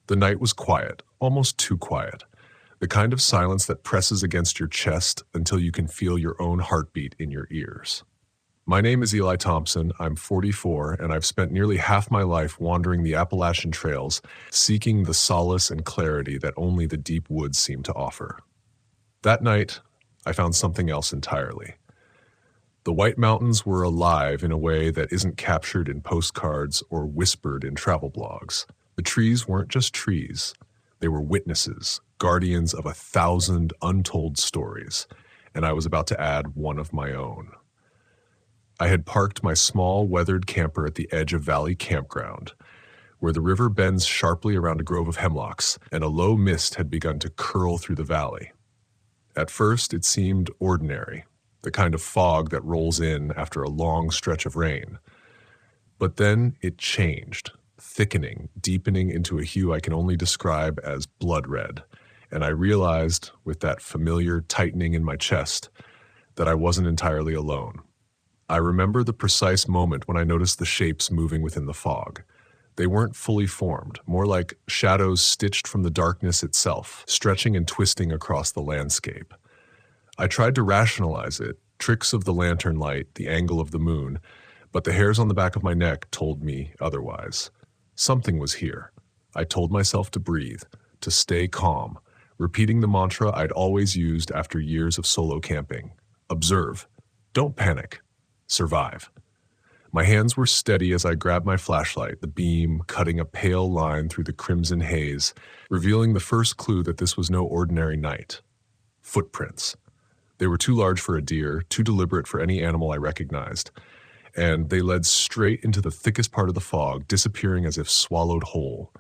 The night was quiet, almost too quiet. The kind of silence that presses against your chest until you can feel your own heartbeat in your ears. My name is Eli Thompson. I'm 44, and I've spent nearly half my life wandering the Appalachian trails, seeking the solace and clarity that only the deep woods seem to offer. That night, I found something else entirely. The White Mountains were alive in a way that isn't captured in postcards or whispered in travel blogs. The trees weren't just trees. They were witnesses, guardians of 1,000 untold stories, and I was about to add one of my own. I had parked my small, weathered camper at the edge of Valley Campground, where the river bends sharply around a grove of hemlocks, and a low mist had begun to curl through the valley. At first, it seemed ordinary, the kind of fog that rolls in after a long stretch of rain. But then it changed, thickening, deepening into a hue I can only describe as blood red, and I realized, with that familiar tightening in my chest, that I wasn't entirely alone. I remember the precise moment when I noticed the shapes moving within the fog. They weren't fully formed, more like shadows stitched from the darkness itself, stretching and twisting across the landscape. I tried to rationalize it, tricks of the lantern light, the angle of the moon, but the hairs on the back of my neck told me otherwise. Something was here. I told myself to breathe, to stay calm, repeating the mantra I'd always used after years of solo camping. Observe. Don't panic. Survive. My hands were steady as I grabbed my flashlight, the beam cutting a pale line through the crimson haze, revealing the first clue that this was no ordinary night. Footprints. They were too large for a deer, too deliberate for any animal I recognized, and they led straight into the thickest part of the fog, disappearing as if swallowed whole.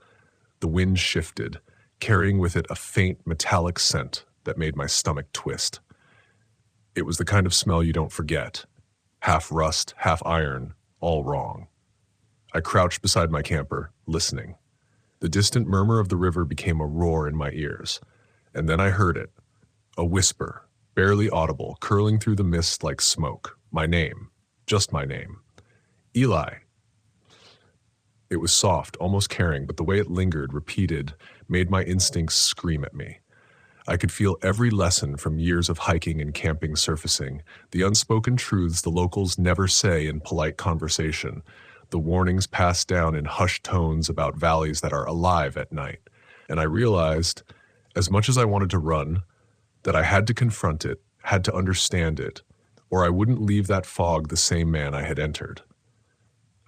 The wind shifted, carrying with it a faint metallic scent that made my stomach twist. It was the kind of smell you don't forget. Half rust, half iron, all wrong. I crouched beside my camper, listening. The distant murmur of the river became a roar in my ears, and then I heard it. A whisper, barely audible, curling through the mist like smoke. My name. Just my name. Eli. It was soft, almost caring, but the way it lingered, repeated, made my instincts scream at me. I could feel every lesson from years of hiking and camping surfacing, the unspoken truths the locals never say in polite conversation, the warnings passed down in hushed tones about valleys that are alive at night. And I realized, as much as I wanted to run, that I had to confront it, had to understand it, or I wouldn't leave that fog the same man I had entered.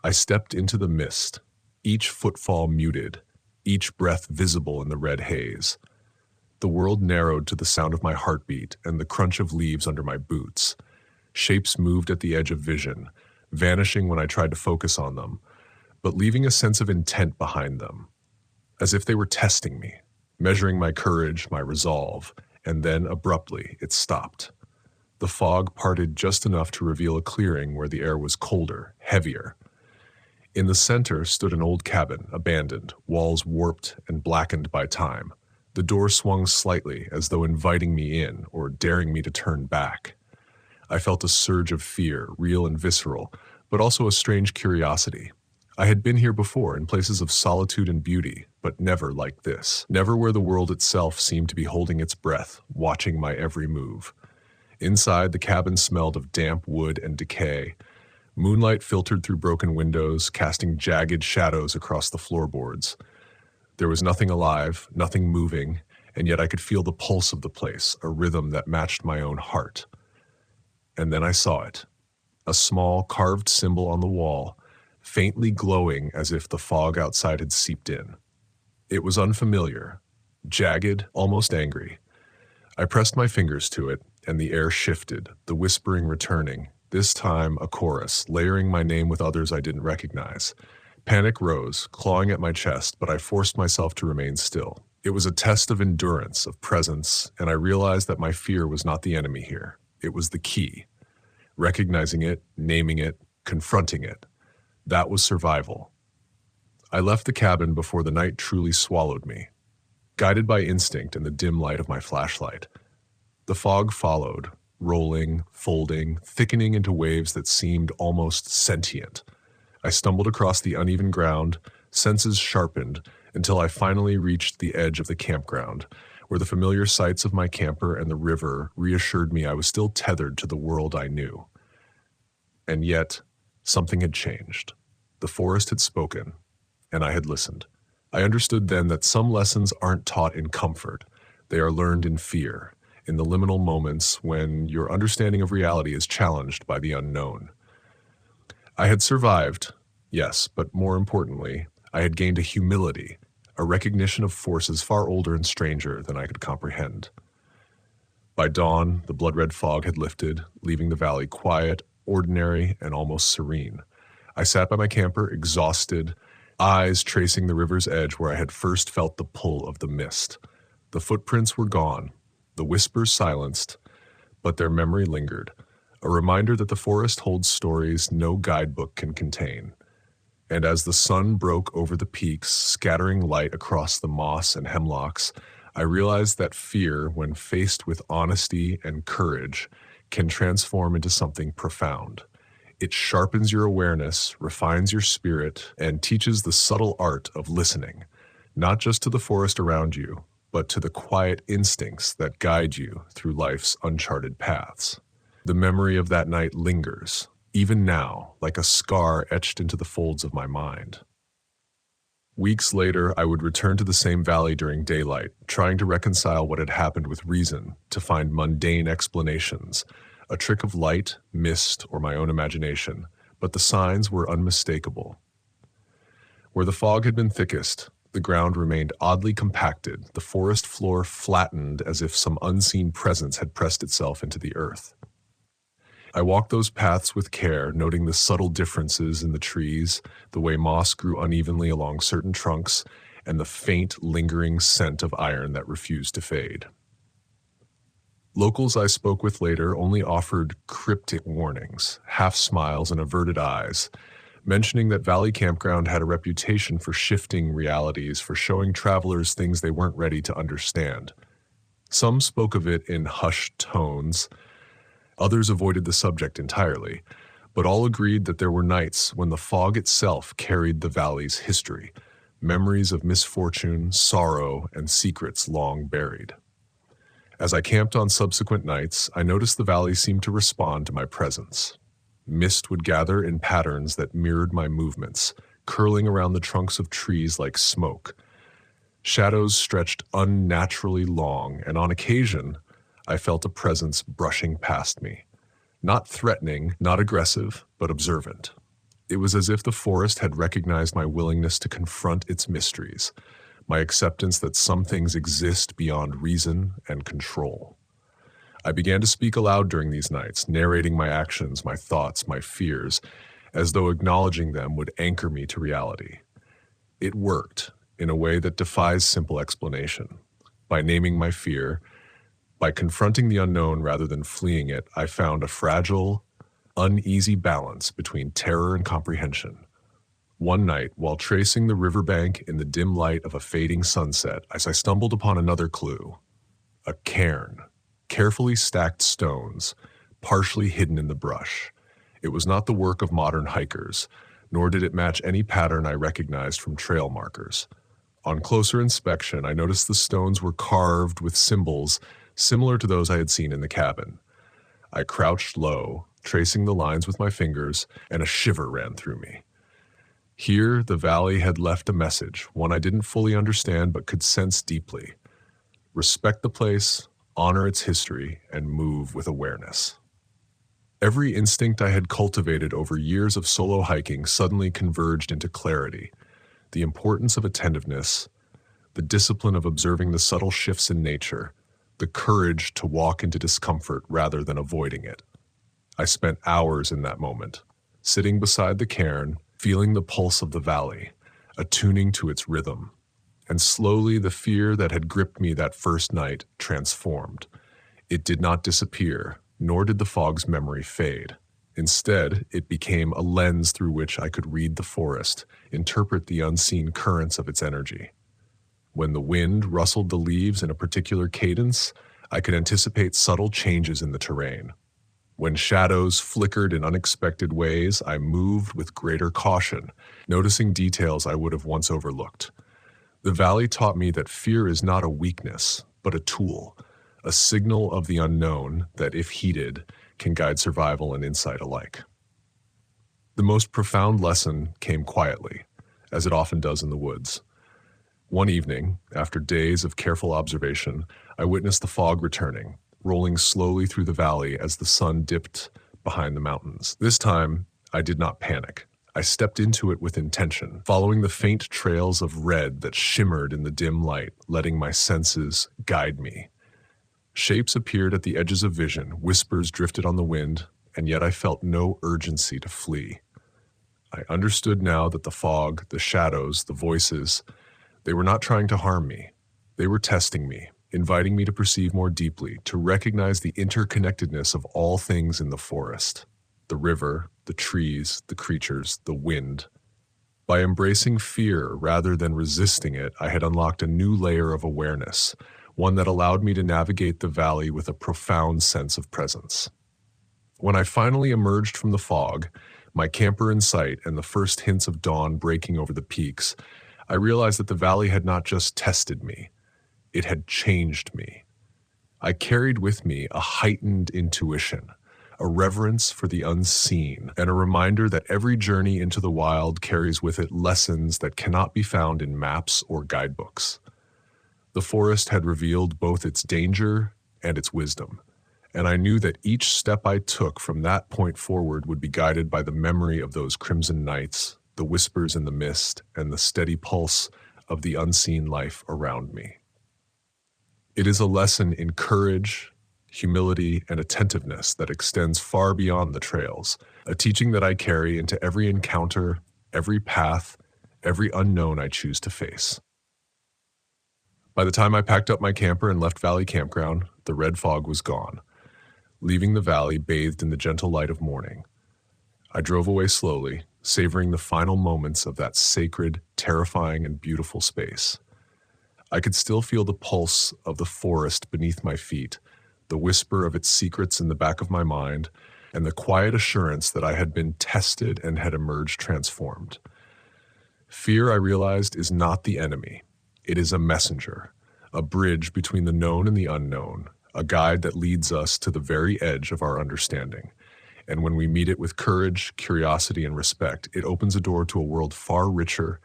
I stepped into the mist, each footfall muted, each breath visible in the red haze. The world narrowed to the sound of my heartbeat and the crunch of leaves under my boots. Shapes moved at the edge of vision, vanishing when I tried to focus on them, but leaving a sense of intent behind them, as if they were testing me, measuring my courage, my resolve, and then abruptly it stopped. The fog parted just enough to reveal a clearing where the air was colder, heavier. In the center stood an old cabin, abandoned, walls warped and blackened by time. The door swung slightly, as though inviting me in or daring me to turn back. I felt a surge of fear, real and visceral, but also a strange curiosity. I had been here before, in places of solitude and beauty, but never like this. Never where the world itself seemed to be holding its breath, watching my every move. Inside, the cabin smelled of damp wood and decay. Moonlight filtered through broken windows, casting jagged shadows across the floorboards. There was nothing alive, nothing moving, and yet I could feel the pulse of the place, a rhythm that matched my own heart. And then I saw it, a small carved symbol on the wall, faintly glowing as if the fog outside had seeped in. It was unfamiliar, jagged, almost angry. I pressed my fingers to it, and the air shifted, the whispering returning, this time a chorus, layering my name with others I didn't recognize. Panic rose, clawing at my chest, but I forced myself to remain still. It was a test of endurance, of presence, and I realized that my fear was not the enemy here. It was the key. Recognizing it, naming it, confronting it. That was survival. I left the cabin before the night truly swallowed me, guided by instinct and the dim light of my flashlight. The fog followed, rolling, folding, thickening into waves that seemed almost sentient. I stumbled across the uneven ground, senses sharpened, until I finally reached the edge of the campground, where the familiar sights of my camper and the river reassured me I was still tethered to the world I knew. And yet, something had changed. The forest had spoken, and I had listened. I understood then that some lessons aren't taught in comfort. They are learned in fear, in the liminal moments when your understanding of reality is challenged by the unknown. I had survived, yes, but more importantly, I had gained a humility, a recognition of forces far older and stranger than I could comprehend. By dawn, the blood-red fog had lifted, leaving the valley quiet, ordinary, and almost serene. I sat by my camper, exhausted, eyes tracing the river's edge where I had first felt the pull of the mist. The footprints were gone, the whispers silenced, but their memory lingered, a reminder that the forest holds stories no guidebook can contain. And as the sun broke over the peaks, scattering light across the moss and hemlocks, I realized that fear, when faced with honesty and courage, can transform into something profound. It sharpens your awareness, refines your spirit, and teaches the subtle art of listening, not just to the forest around you, but to the quiet instincts that guide you through life's uncharted paths. The memory of that night lingers, even now, like a scar etched into the folds of my mind. Weeks later, I would return to the same valley during daylight, trying to reconcile what had happened with reason, to find mundane explanations, a trick of light, mist, or my own imagination, but the signs were unmistakable. Where the fog had been thickest, the ground remained oddly compacted, the forest floor flattened as if some unseen presence had pressed itself into the earth. I walked those paths with care, noting the subtle differences in the trees, the way moss grew unevenly along certain trunks, and the faint, lingering scent of iron that refused to fade. Locals I spoke with later only offered cryptic warnings, half smiles and averted eyes, mentioning that Valley Campground had a reputation for shifting realities, for showing travelers things they weren't ready to understand. Some spoke of it in hushed tones. Others avoided the subject entirely, but all agreed that there were nights when the fog itself carried the valley's history, memories of misfortune, sorrow, and secrets long buried. As I camped on subsequent nights, I noticed the valley seemed to respond to my presence. Mist would gather in patterns that mirrored my movements, curling around the trunks of trees like smoke. Shadows stretched unnaturally long, and on occasion, I felt a presence brushing past me. Not threatening, not aggressive, but observant. It was as if the forest had recognized my willingness to confront its mysteries, my acceptance that some things exist beyond reason and control. I began to speak aloud during these nights, narrating my actions, my thoughts, my fears, as though acknowledging them would anchor me to reality. It worked in a way that defies simple explanation. By naming my fear, by confronting the unknown rather than fleeing it, I found a fragile, uneasy balance between terror and comprehension. One night, while tracing the riverbank in the dim light of a fading sunset, I stumbled upon another clue. A cairn, carefully stacked stones, partially hidden in the brush. It was not the work of modern hikers, nor did it match any pattern I recognized from trail markers. On closer inspection, I noticed the stones were carved with symbols similar to those I had seen in the cabin. I crouched low, tracing the lines with my fingers, and a shiver ran through me. Here, the valley had left a message, one I didn't fully understand but could sense deeply. Respect the place, honor its history, and move with awareness. Every instinct I had cultivated over years of solo hiking suddenly converged into clarity. The importance of attentiveness, the discipline of observing the subtle shifts in nature, the courage to walk into discomfort rather than avoiding it. I spent hours in that moment, sitting beside the cairn, feeling the pulse of the valley, attuning to its rhythm. And slowly the fear that had gripped me that first night transformed. It did not disappear, nor did the fog's memory fade. Instead, it became a lens through which I could read the forest, interpret the unseen currents of its energy. When the wind rustled the leaves in a particular cadence, I could anticipate subtle changes in the terrain. When shadows flickered in unexpected ways, I moved with greater caution, noticing details I would have once overlooked. The valley taught me that fear is not a weakness, but a tool, a signal of the unknown that, if heeded, can guide survival and insight alike. The most profound lesson came quietly, as it often does in the woods. One evening, after days of careful observation, I witnessed the fog returning, rolling slowly through the valley as the sun dipped behind the mountains. This time, I did not panic. I stepped into it with intention, following the faint trails of red that shimmered in the dim light, letting my senses guide me. Shapes appeared at the edges of vision, whispers drifted on the wind, and yet I felt no urgency to flee. I understood now that the fog, the shadows, the voices, they were not trying to harm me. They were testing me, inviting me to perceive more deeply, to recognize the interconnectedness of all things in the forest, the river, the trees, the creatures, the wind. By embracing fear rather than resisting it, I had unlocked a new layer of awareness, one that allowed me to navigate the valley with a profound sense of presence. When I finally emerged from the fog, my camper in sight and the first hints of dawn breaking over the peaks, I realized that the valley had not just tested me, it had changed me. I carried with me a heightened intuition, a reverence for the unseen, and a reminder that every journey into the wild carries with it lessons that cannot be found in maps or guidebooks. The forest had revealed both its danger and its wisdom, and I knew that each step I took from that point forward would be guided by the memory of those crimson nights, the whispers in the mist, and the steady pulse of the unseen life around me. It is a lesson in courage, humility, and attentiveness that extends far beyond the trails, a teaching that I carry into every encounter, every path, every unknown I choose to face. By the time I packed up my camper and left Valley Campground, the red fog was gone, leaving the valley bathed in the gentle light of morning. I drove away slowly, savoring the final moments of that sacred, terrifying, and beautiful space. I could still feel the pulse of the forest beneath my feet, the whisper of its secrets in the back of my mind, and the quiet assurance that I had been tested and had emerged transformed. Fear, I realized, is not the enemy. It is a messenger, a bridge between the known and the unknown, a guide that leads us to the very edge of our understanding. And when we meet it with courage, curiosity, and respect, it opens a door to a world far richer,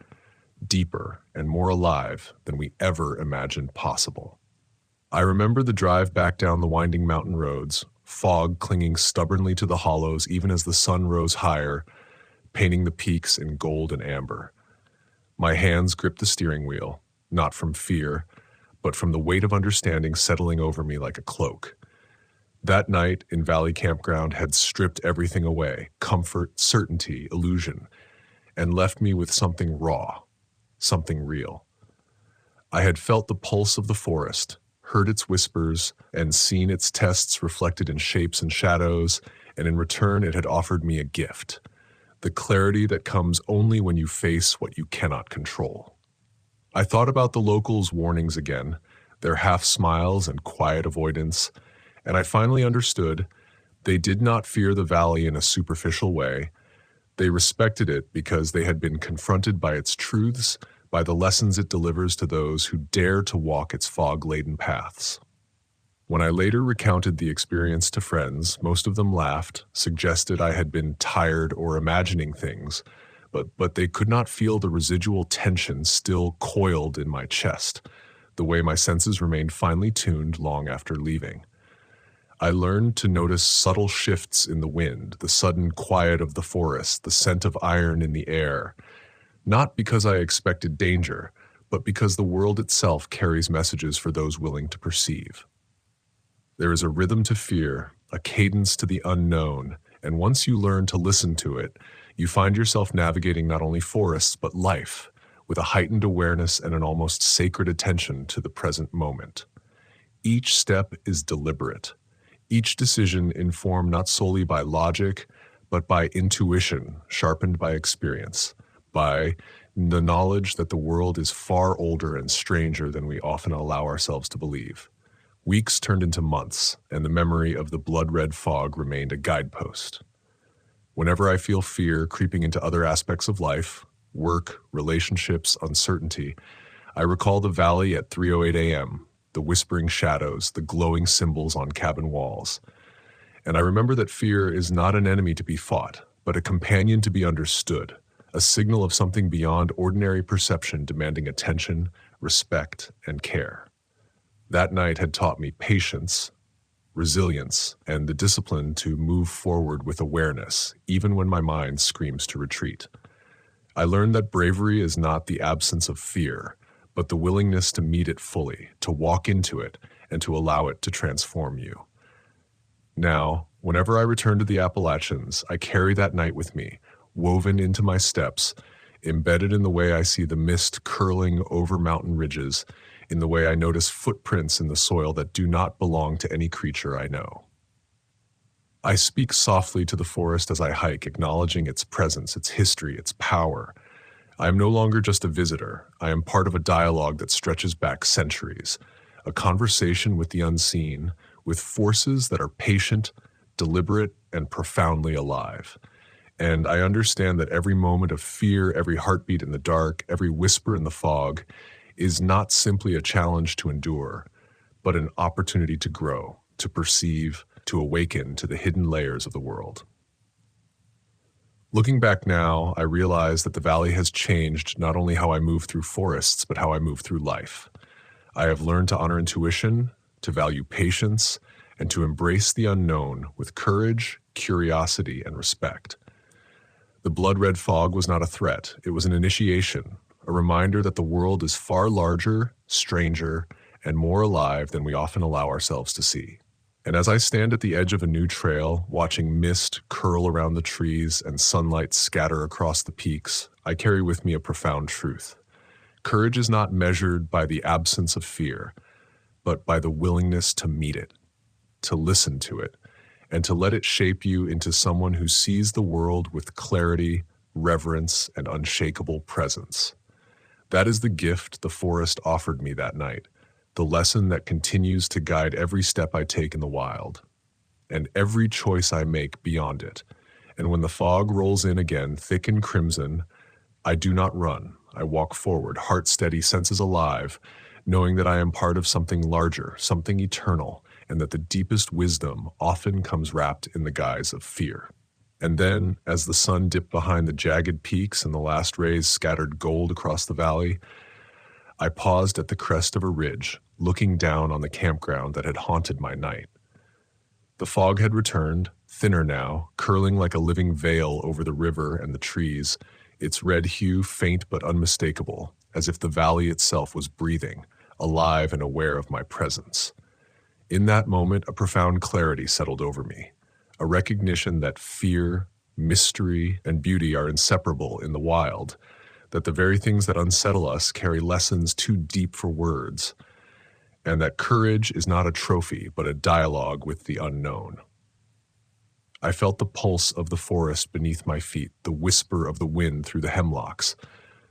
deeper, and more alive than we ever imagined possible. I remember the drive back down the winding mountain roads, fog clinging stubbornly to the hollows even as the sun rose higher, painting the peaks in gold and amber. My hands gripped the steering wheel, not from fear, but from the weight of understanding settling over me like a cloak. That night in Valley Campground had stripped everything away, comfort, certainty, illusion, and left me with something raw, something real. I had felt the pulse of the forest, heard its whispers, and seen its tests reflected in shapes and shadows, and in return it had offered me a gift, the clarity that comes only when you face what you cannot control. I thought about the locals' warnings again, their half smiles and quiet avoidance, and I finally understood they did not fear the valley in a superficial way. They respected it because they had been confronted by its truths, by the lessons it delivers to those who dare to walk its fog-laden paths. When I later recounted the experience to friends, most of them laughed, suggested I had been tired or imagining things, but they could not feel the residual tension still coiled in my chest, the way my senses remained finely tuned long after leaving. I learned to notice subtle shifts in the wind, the sudden quiet of the forest, the scent of iron in the air, not because I expected danger, but because the world itself carries messages for those willing to perceive. There is a rhythm to fear, a cadence to the unknown, and once you learn to listen to it, you find yourself navigating not only forests but life, with a heightened awareness and an almost sacred attention to the present moment. Each step is deliberate, each decision informed not solely by logic, but by intuition sharpened by experience, by the knowledge that the world is far older and stranger than we often allow ourselves to believe. Weeks turned into months, and the memory of the blood-red fog remained a guidepost. Whenever I feel fear creeping into other aspects of life, work, relationships, uncertainty, I recall the valley at 3:08 a.m., the whispering shadows, the glowing symbols on cabin walls. And I remember that fear is not an enemy to be fought, but a companion to be understood, a signal of something beyond ordinary perception demanding attention, respect, and care. That night had taught me patience, resilience, and the discipline to move forward with awareness, even when my mind screams to retreat. I learned that bravery is not the absence of fear, but the willingness to meet it fully, to walk into it, and to allow it to transform you. Now, whenever I return to the Appalachians, I carry that night with me, woven into my steps, embedded in the way I see the mist curling over mountain ridges, in the way I notice footprints in the soil that do not belong to any creature I know. I speak softly to the forest as I hike, acknowledging its presence, its history, its power. I am no longer just a visitor. I am part of a dialogue that stretches back centuries, a conversation with the unseen, with forces that are patient, deliberate, and profoundly alive. And I understand that every moment of fear, every heartbeat in the dark, every whisper in the fog is not simply a challenge to endure, but an opportunity to grow, to perceive, to awaken to the hidden layers of the world. Looking back now, I realize that the valley has changed not only how I move through forests, but how I move through life. I have learned to honor intuition, to value patience, and to embrace the unknown with courage, curiosity, and respect. The blood-red fog was not a threat. It was an initiation, a reminder that the world is far larger, stranger, and more alive than we often allow ourselves to see. And as I stand at the edge of a new trail, watching mist curl around the trees and sunlight scatter across the peaks, I carry with me a profound truth. Courage is not measured by the absence of fear, but by the willingness to meet it, to listen to it, and to let it shape you into someone who sees the world with clarity, reverence, and unshakable presence. That is the gift the forest offered me that night, the lesson that continues to guide every step I take in the wild, and every choice I make beyond it. And when the fog rolls in again, thick and crimson, I do not run. I walk forward, heart steady, senses alive, knowing that I am part of something larger, something eternal, and that the deepest wisdom often comes wrapped in the guise of fear. And then, as the sun dipped behind the jagged peaks and the last rays scattered gold across the valley, I paused at the crest of a ridge, looking down on the campground that had haunted my night. The fog had returned, thinner now, curling like a living veil over the river and the trees, its red hue faint but unmistakable, as if the valley itself was breathing, alive and aware of my presence. In that moment, a profound clarity settled over me, a recognition that fear, mystery, and beauty are inseparable in the wild, that the very things that unsettle us carry lessons too deep for words, and that courage is not a trophy, but a dialogue with the unknown. I felt the pulse of the forest beneath my feet, the whisper of the wind through the hemlocks,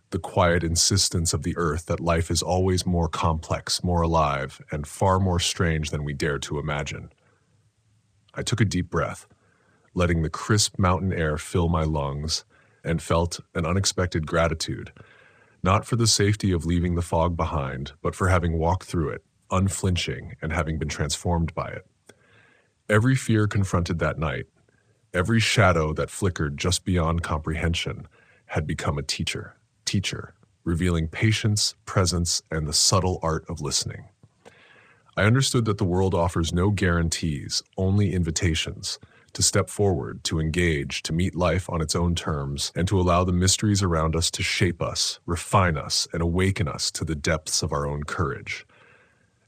the quiet insistence of the earth that life is always more complex, more alive, and far more strange than we dare to imagine. I took a deep breath, letting the crisp mountain air fill my lungs, and felt an unexpected gratitude, not for the safety of leaving the fog behind, but for having walked through it, unflinching, and having been transformed by it. Every fear confronted that night, every shadow that flickered just beyond comprehension, had become a teacher, revealing patience, presence, and the subtle art of listening. I understood that the world offers no guarantees, only invitations, to step forward, to engage, to meet life on its own terms, and to allow the mysteries around us to shape us, refine us, and awaken us to the depths of our own courage.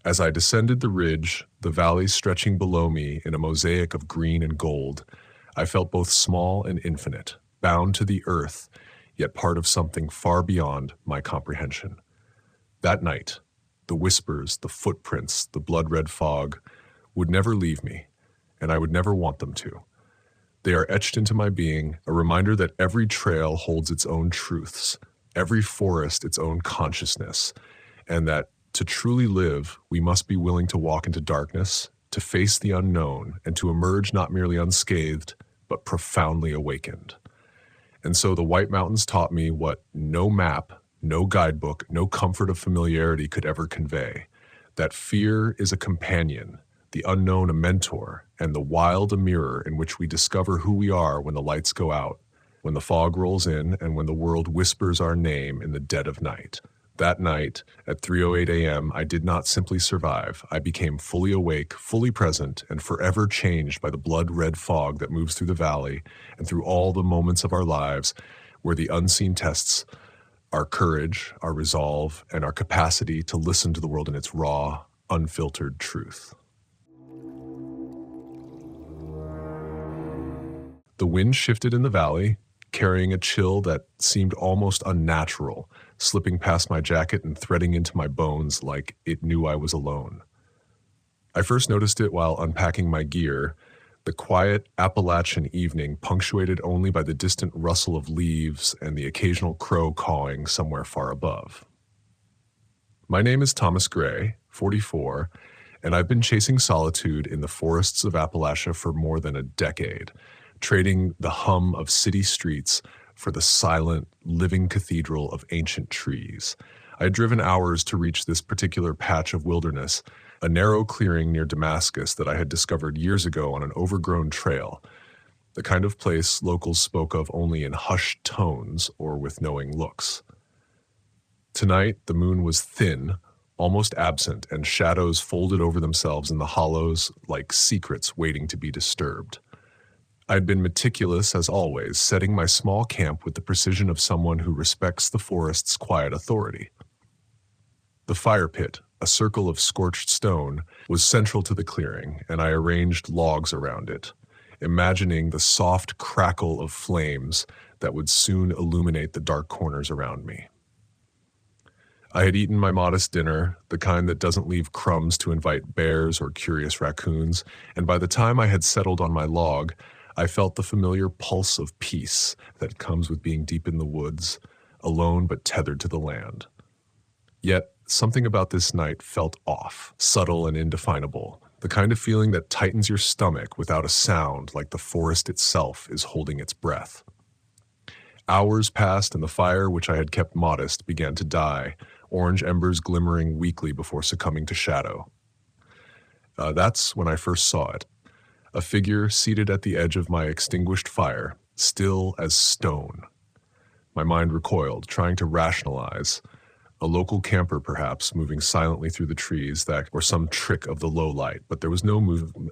As I descended the ridge, the valley stretching below me in a mosaic of green and gold, I felt both small and infinite, bound to the earth, yet part of something far beyond my comprehension. That night, the whispers, the footprints, the blood-red fog would never leave me, and I would never want them to. They are etched into my being, a reminder that every trail holds its own truths, every forest its own consciousness, and that to truly live, we must be willing to walk into darkness, to face the unknown, and to emerge not merely unscathed, but profoundly awakened. And so the White Mountains taught me what no map, no guidebook, no comfort of familiarity could ever convey. That fear is a companion, the unknown a mentor, and the wild a mirror in which we discover who we are when the lights go out, when the fog rolls in, and when the world whispers our name in the dead of night. That night, at 3:08 a.m., I did not simply survive. I became fully awake, fully present, and forever changed by the blood-red fog that moves through the valley and through all the moments of our lives where the unseen tests our courage, our resolve, and our capacity to listen to the world in its raw, unfiltered truth. The wind shifted in the valley, carrying a chill that seemed almost unnatural, slipping past my jacket and threading into my bones like it knew I was alone. I first noticed it while unpacking my gear, the quiet Appalachian evening punctuated only by the distant rustle of leaves and the occasional crow cawing somewhere far above. My name is Thomas Gray, 44, and I've been chasing solitude in the forests of Appalachia for more than a decade, trading the hum of city streets for the silent, living cathedral of ancient trees. I had driven hours to reach this particular patch of wilderness, a narrow clearing near Damascus that I had discovered years ago on an overgrown trail, the kind of place locals spoke of only in hushed tones or with knowing looks. Tonight, the moon was thin, almost absent, and shadows folded over themselves in the hollows like secrets waiting to be disturbed. I had been meticulous, as always, setting my small camp with the precision of someone who respects the forest's quiet authority. The fire pit, a circle of scorched stone, was central to the clearing, and I arranged logs around it, imagining the soft crackle of flames that would soon illuminate the dark corners around me. I had eaten my modest dinner, the kind that doesn't leave crumbs to invite bears or curious raccoons, and by the time I had settled on my log, I felt the familiar pulse of peace that comes with being deep in the woods, alone but tethered to the land. Yet, something about this night felt off, subtle and indefinable, the kind of feeling that tightens your stomach without a sound, like the forest itself is holding its breath. Hours passed and the fire, which I had kept modest, began to die, orange embers glimmering weakly before succumbing to shadow. That's when I first saw it. A figure seated at the edge of my extinguished fire, still as stone. My mind recoiled, trying to rationalize. A local camper, perhaps, moving silently through the trees, that or some trick of the low light, but there was no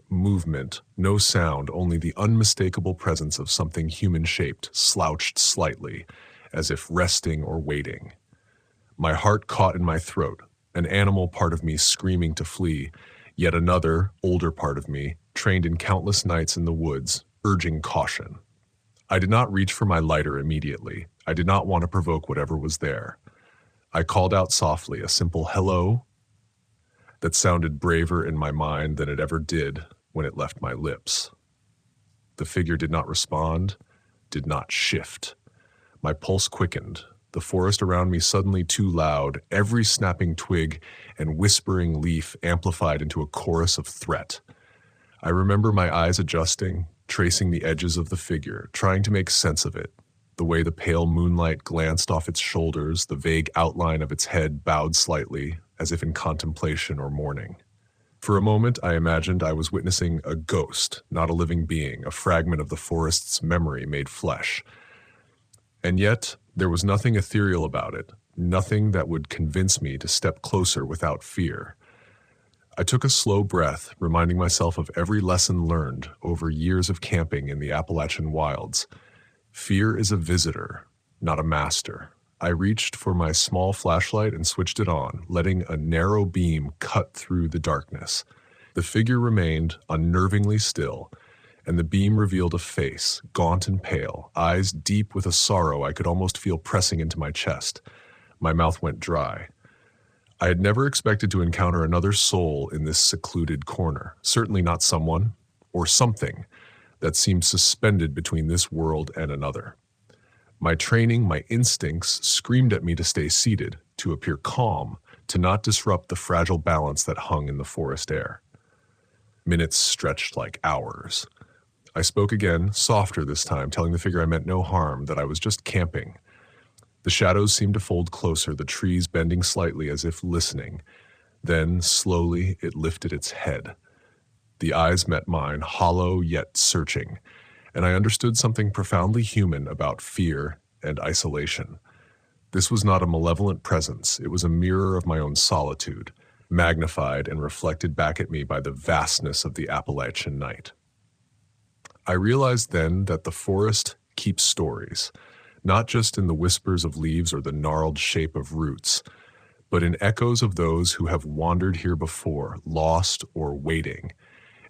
movement, no sound, only the unmistakable presence of something human-shaped, slouched slightly, as if resting or waiting. My heart caught in my throat, an animal part of me screaming to flee, yet another, older part of me, trained in countless nights in the woods, urging caution. I did not reach for my lighter immediately. I did not want to provoke whatever was there. I called out softly, a simple hello that sounded braver in my mind than it ever did when it left my lips. The figure did not respond, did not shift. My pulse quickened, the forest around me suddenly too loud, every snapping twig and whispering leaf amplified into a chorus of threat. I remember my eyes adjusting, tracing the edges of the figure, trying to make sense of it, the way the pale moonlight glanced off its shoulders, the vague outline of its head bowed slightly, as if in contemplation or mourning. For a moment, I imagined I was witnessing a ghost, not a living being, a fragment of the forest's memory made flesh. And yet, there was nothing ethereal about it, nothing that would convince me to step closer without fear. I took a slow breath, reminding myself of every lesson learned over years of camping in the Appalachian wilds. Fear is a visitor, not a master. I reached for my small flashlight and switched it on, letting a narrow beam cut through the darkness. The figure remained unnervingly still, and the beam revealed a face, gaunt and pale, eyes deep with a sorrow I could almost feel pressing into my chest. My mouth went dry. I had never expected to encounter another soul in this secluded corner, certainly not someone, or something, that seemed suspended between this world and another. My training, my instincts, screamed at me to stay seated, to appear calm, to not disrupt the fragile balance that hung in the forest air. Minutes stretched like hours. I spoke again, softer this time, telling the figure I meant no harm, that I was just camping. The shadows seemed to fold closer, the trees bending slightly as if listening. Then, slowly, it lifted its head. The eyes met mine, hollow yet searching, and I understood something profoundly human about fear and isolation. This was not a malevolent presence, it was a mirror of my own solitude, magnified and reflected back at me by the vastness of the Appalachian night. I realized then that the forest keeps stories, not just in the whispers of leaves or the gnarled shape of roots, but in echoes of those who have wandered here before, lost or waiting,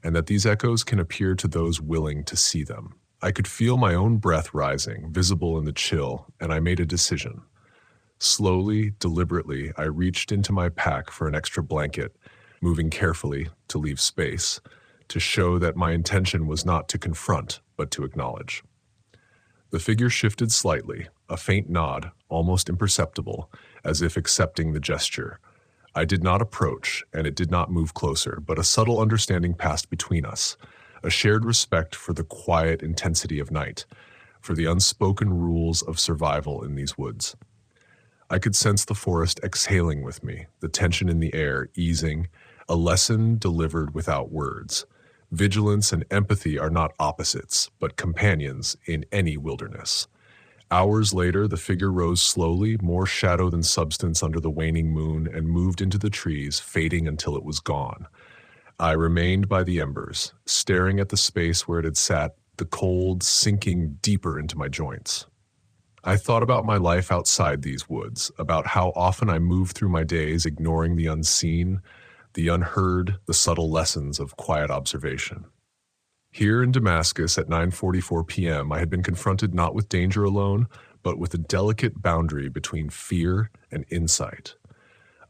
and that these echoes can appear to those willing to see them. I could feel my own breath rising, visible in the chill, and I made a decision. Slowly, deliberately, I reached into my pack for an extra blanket, moving carefully to leave space, to show that my intention was not to confront, but to acknowledge. The figure shifted slightly, a faint nod, almost imperceptible, as if accepting the gesture. I did not approach, and it did not move closer, but a subtle understanding passed between us, a shared respect for the quiet intensity of night, for the unspoken rules of survival in these woods. I could sense the forest exhaling with me, the tension in the air easing, a lesson delivered without words. Vigilance and empathy are not opposites, but companions in any wilderness. Hours later, the figure rose slowly, more shadow than substance under the waning moon, and moved into the trees, fading until it was gone. I remained by the embers, staring at the space where it had sat, the cold sinking deeper into my joints. I thought about my life outside these woods, about how often I moved through my days ignoring the unseen, the unheard, the subtle lessons of quiet observation. Here in Damascus at 9:44 p.m., I had been confronted not with danger alone, but with a delicate boundary between fear and insight.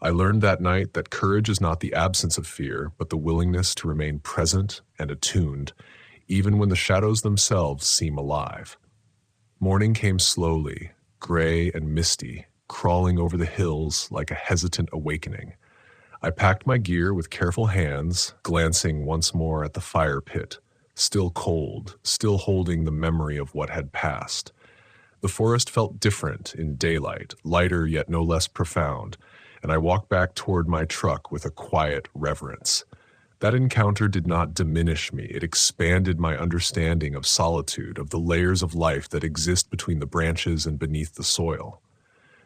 I learned that night that courage is not the absence of fear, but the willingness to remain present and attuned, even when the shadows themselves seem alive. Morning came slowly, gray and misty, crawling over the hills like a hesitant awakening. I packed my gear with careful hands, glancing once more at the fire pit, still cold, still holding the memory of what had passed. The forest felt different in daylight, lighter yet no less profound, and I walked back toward my truck with a quiet reverence. That encounter did not diminish me, it expanded my understanding of solitude, of the layers of life that exist between the branches and beneath the soil.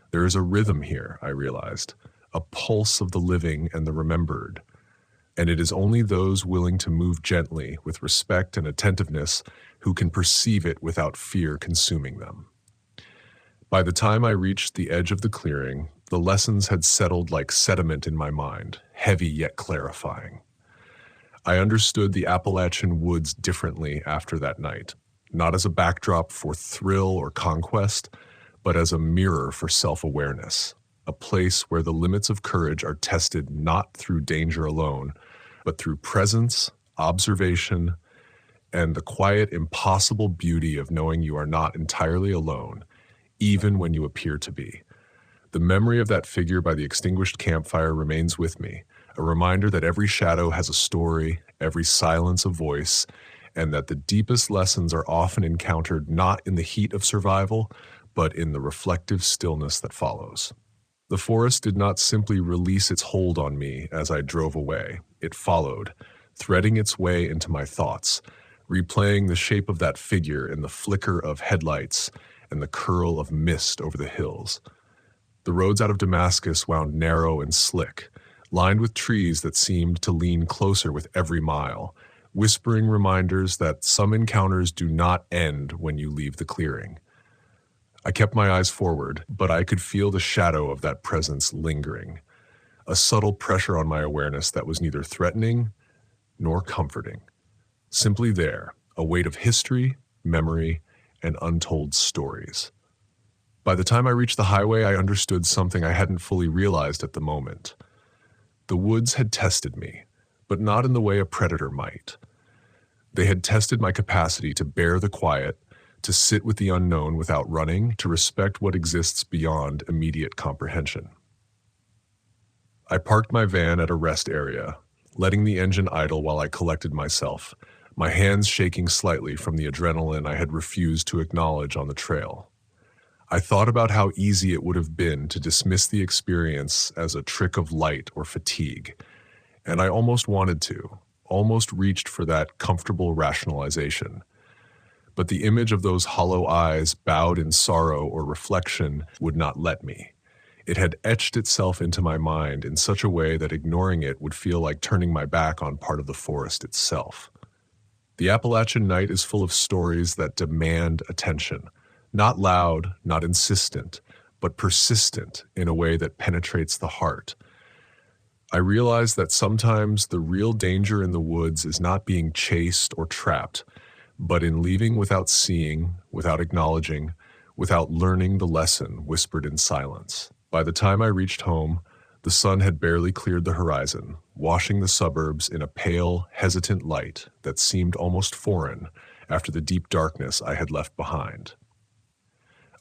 There is a rhythm here, I realized, a pulse of the living and the remembered, and it is only those willing to move gently, with respect and attentiveness, who can perceive it without fear consuming them. By the time I reached the edge of the clearing, the lessons had settled like sediment in my mind, heavy yet clarifying. I understood the Appalachian woods differently after that night, not as a backdrop for thrill or conquest, but as a mirror for self-awareness, a place where the limits of courage are tested not through danger alone, but through presence, observation, and the quiet, impossible beauty of knowing you are not entirely alone, even when you appear to be. The memory of that figure by the extinguished campfire remains with me, a reminder that every shadow has a story, every silence a voice, and that the deepest lessons are often encountered not in the heat of survival, but in the reflective stillness that follows. The forest did not simply release its hold on me as I drove away. It followed, threading its way into my thoughts, replaying the shape of that figure in the flicker of headlights and the curl of mist over the hills. The roads out of Damascus wound narrow and slick, lined with trees that seemed to lean closer with every mile, whispering reminders that some encounters do not end when you leave the clearing. I kept my eyes forward, but I could feel the shadow of that presence lingering, a subtle pressure on my awareness that was neither threatening nor comforting. Simply there, a weight of history, memory, and untold stories. By the time I reached the highway, I understood something I hadn't fully realized at the moment. The woods had tested me, but not in the way a predator might. They had tested my capacity to bear the quiet, to sit with the unknown without running, to respect what exists beyond immediate comprehension. I parked my van at a rest area, letting the engine idle while I collected myself, my hands shaking slightly from the adrenaline I had refused to acknowledge on the trail. I thought about how easy it would have been to dismiss the experience as a trick of light or fatigue, and I almost wanted to, almost reached for that comfortable rationalization. But the image of those hollow eyes bowed in sorrow or reflection would not let me. It had etched itself into my mind in such a way that ignoring it would feel like turning my back on part of the forest itself. The Appalachian night is full of stories that demand attention, not loud, not insistent, but persistent in a way that penetrates the heart. I realize that sometimes the real danger in the woods is not being chased or trapped, but in leaving without seeing, without acknowledging, without learning the lesson whispered in silence. By the time I reached home, the sun had barely cleared the horizon, washing the suburbs in a pale, hesitant light that seemed almost foreign after the deep darkness I had left behind.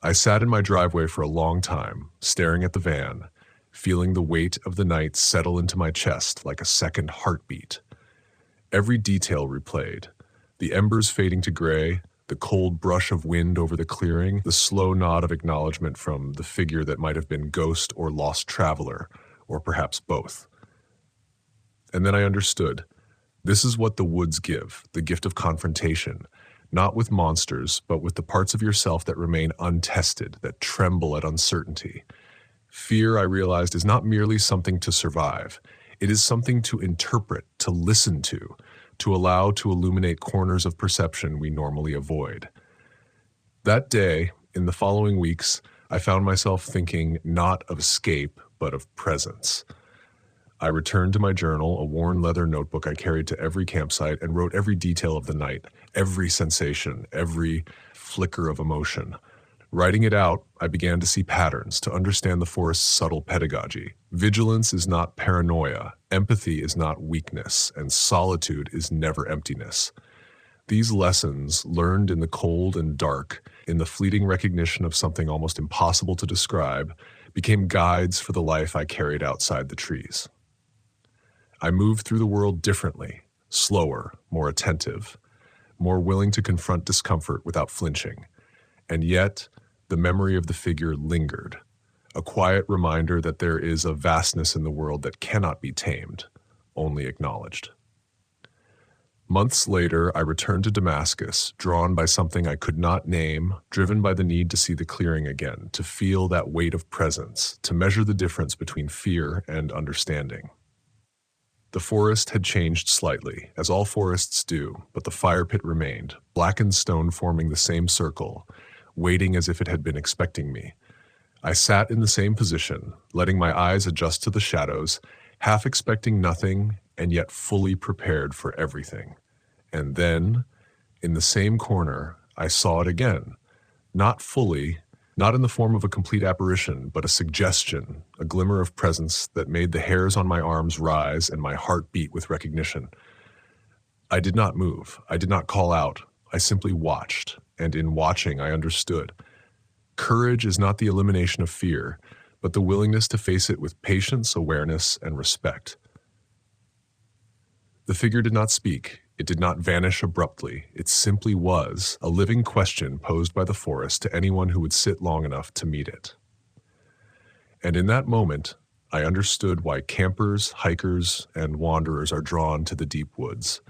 I sat in my driveway for a long time, staring at the van, feeling the weight of the night settle into my chest like a second heartbeat. Every detail replayed, the embers fading to gray, the cold brush of wind over the clearing, the slow nod of acknowledgement from the figure that might have been ghost or lost traveler, or perhaps both. And then I understood. This is what the woods give, the gift of confrontation, not with monsters, but with the parts of yourself that remain untested, that tremble at uncertainty. Fear, I realized, is not merely something to survive. It is something to interpret, to listen to allow to illuminate corners of perception we normally avoid. That day, in the following weeks, I found myself thinking not of escape, but of presence. I returned to my journal, a worn leather notebook I carried to every campsite, and wrote every detail of the night, every sensation, every flicker of emotion. Writing it out, I began to see patterns, to understand the forest's subtle pedagogy. Vigilance is not paranoia, empathy is not weakness, and solitude is never emptiness. These lessons, learned in the cold and dark, in the fleeting recognition of something almost impossible to describe, became guides for the life I carried outside the trees. I moved through the world differently, slower, more attentive, more willing to confront discomfort without flinching. And yet, the memory of the figure lingered, a quiet reminder that there is a vastness in the world that cannot be tamed, only acknowledged. Months later, I returned to Damascus, drawn by something I could not name, driven by the need to see the clearing again, to feel that weight of presence, to measure the difference between fear and understanding. The forest had changed slightly, as all forests do, but the fire pit remained, blackened stone forming the same circle, waiting as if it had been expecting me. I sat in the same position, letting my eyes adjust to the shadows, half expecting nothing and yet fully prepared for everything. And then, in the same corner, I saw it again, not fully, not in the form of a complete apparition, but a suggestion, a glimmer of presence that made the hairs on my arms rise and my heart beat with recognition. I did not move. I did not call out. I simply watched, and in watching, I understood. Courage is not the elimination of fear, but the willingness to face it with patience, awareness, and respect. The figure did not speak. It did not vanish abruptly. It simply was, a living question posed by the forest to anyone who would sit long enough to meet it. And in that moment, I understood why campers, hikers, and wanderers are drawn to the deep woods.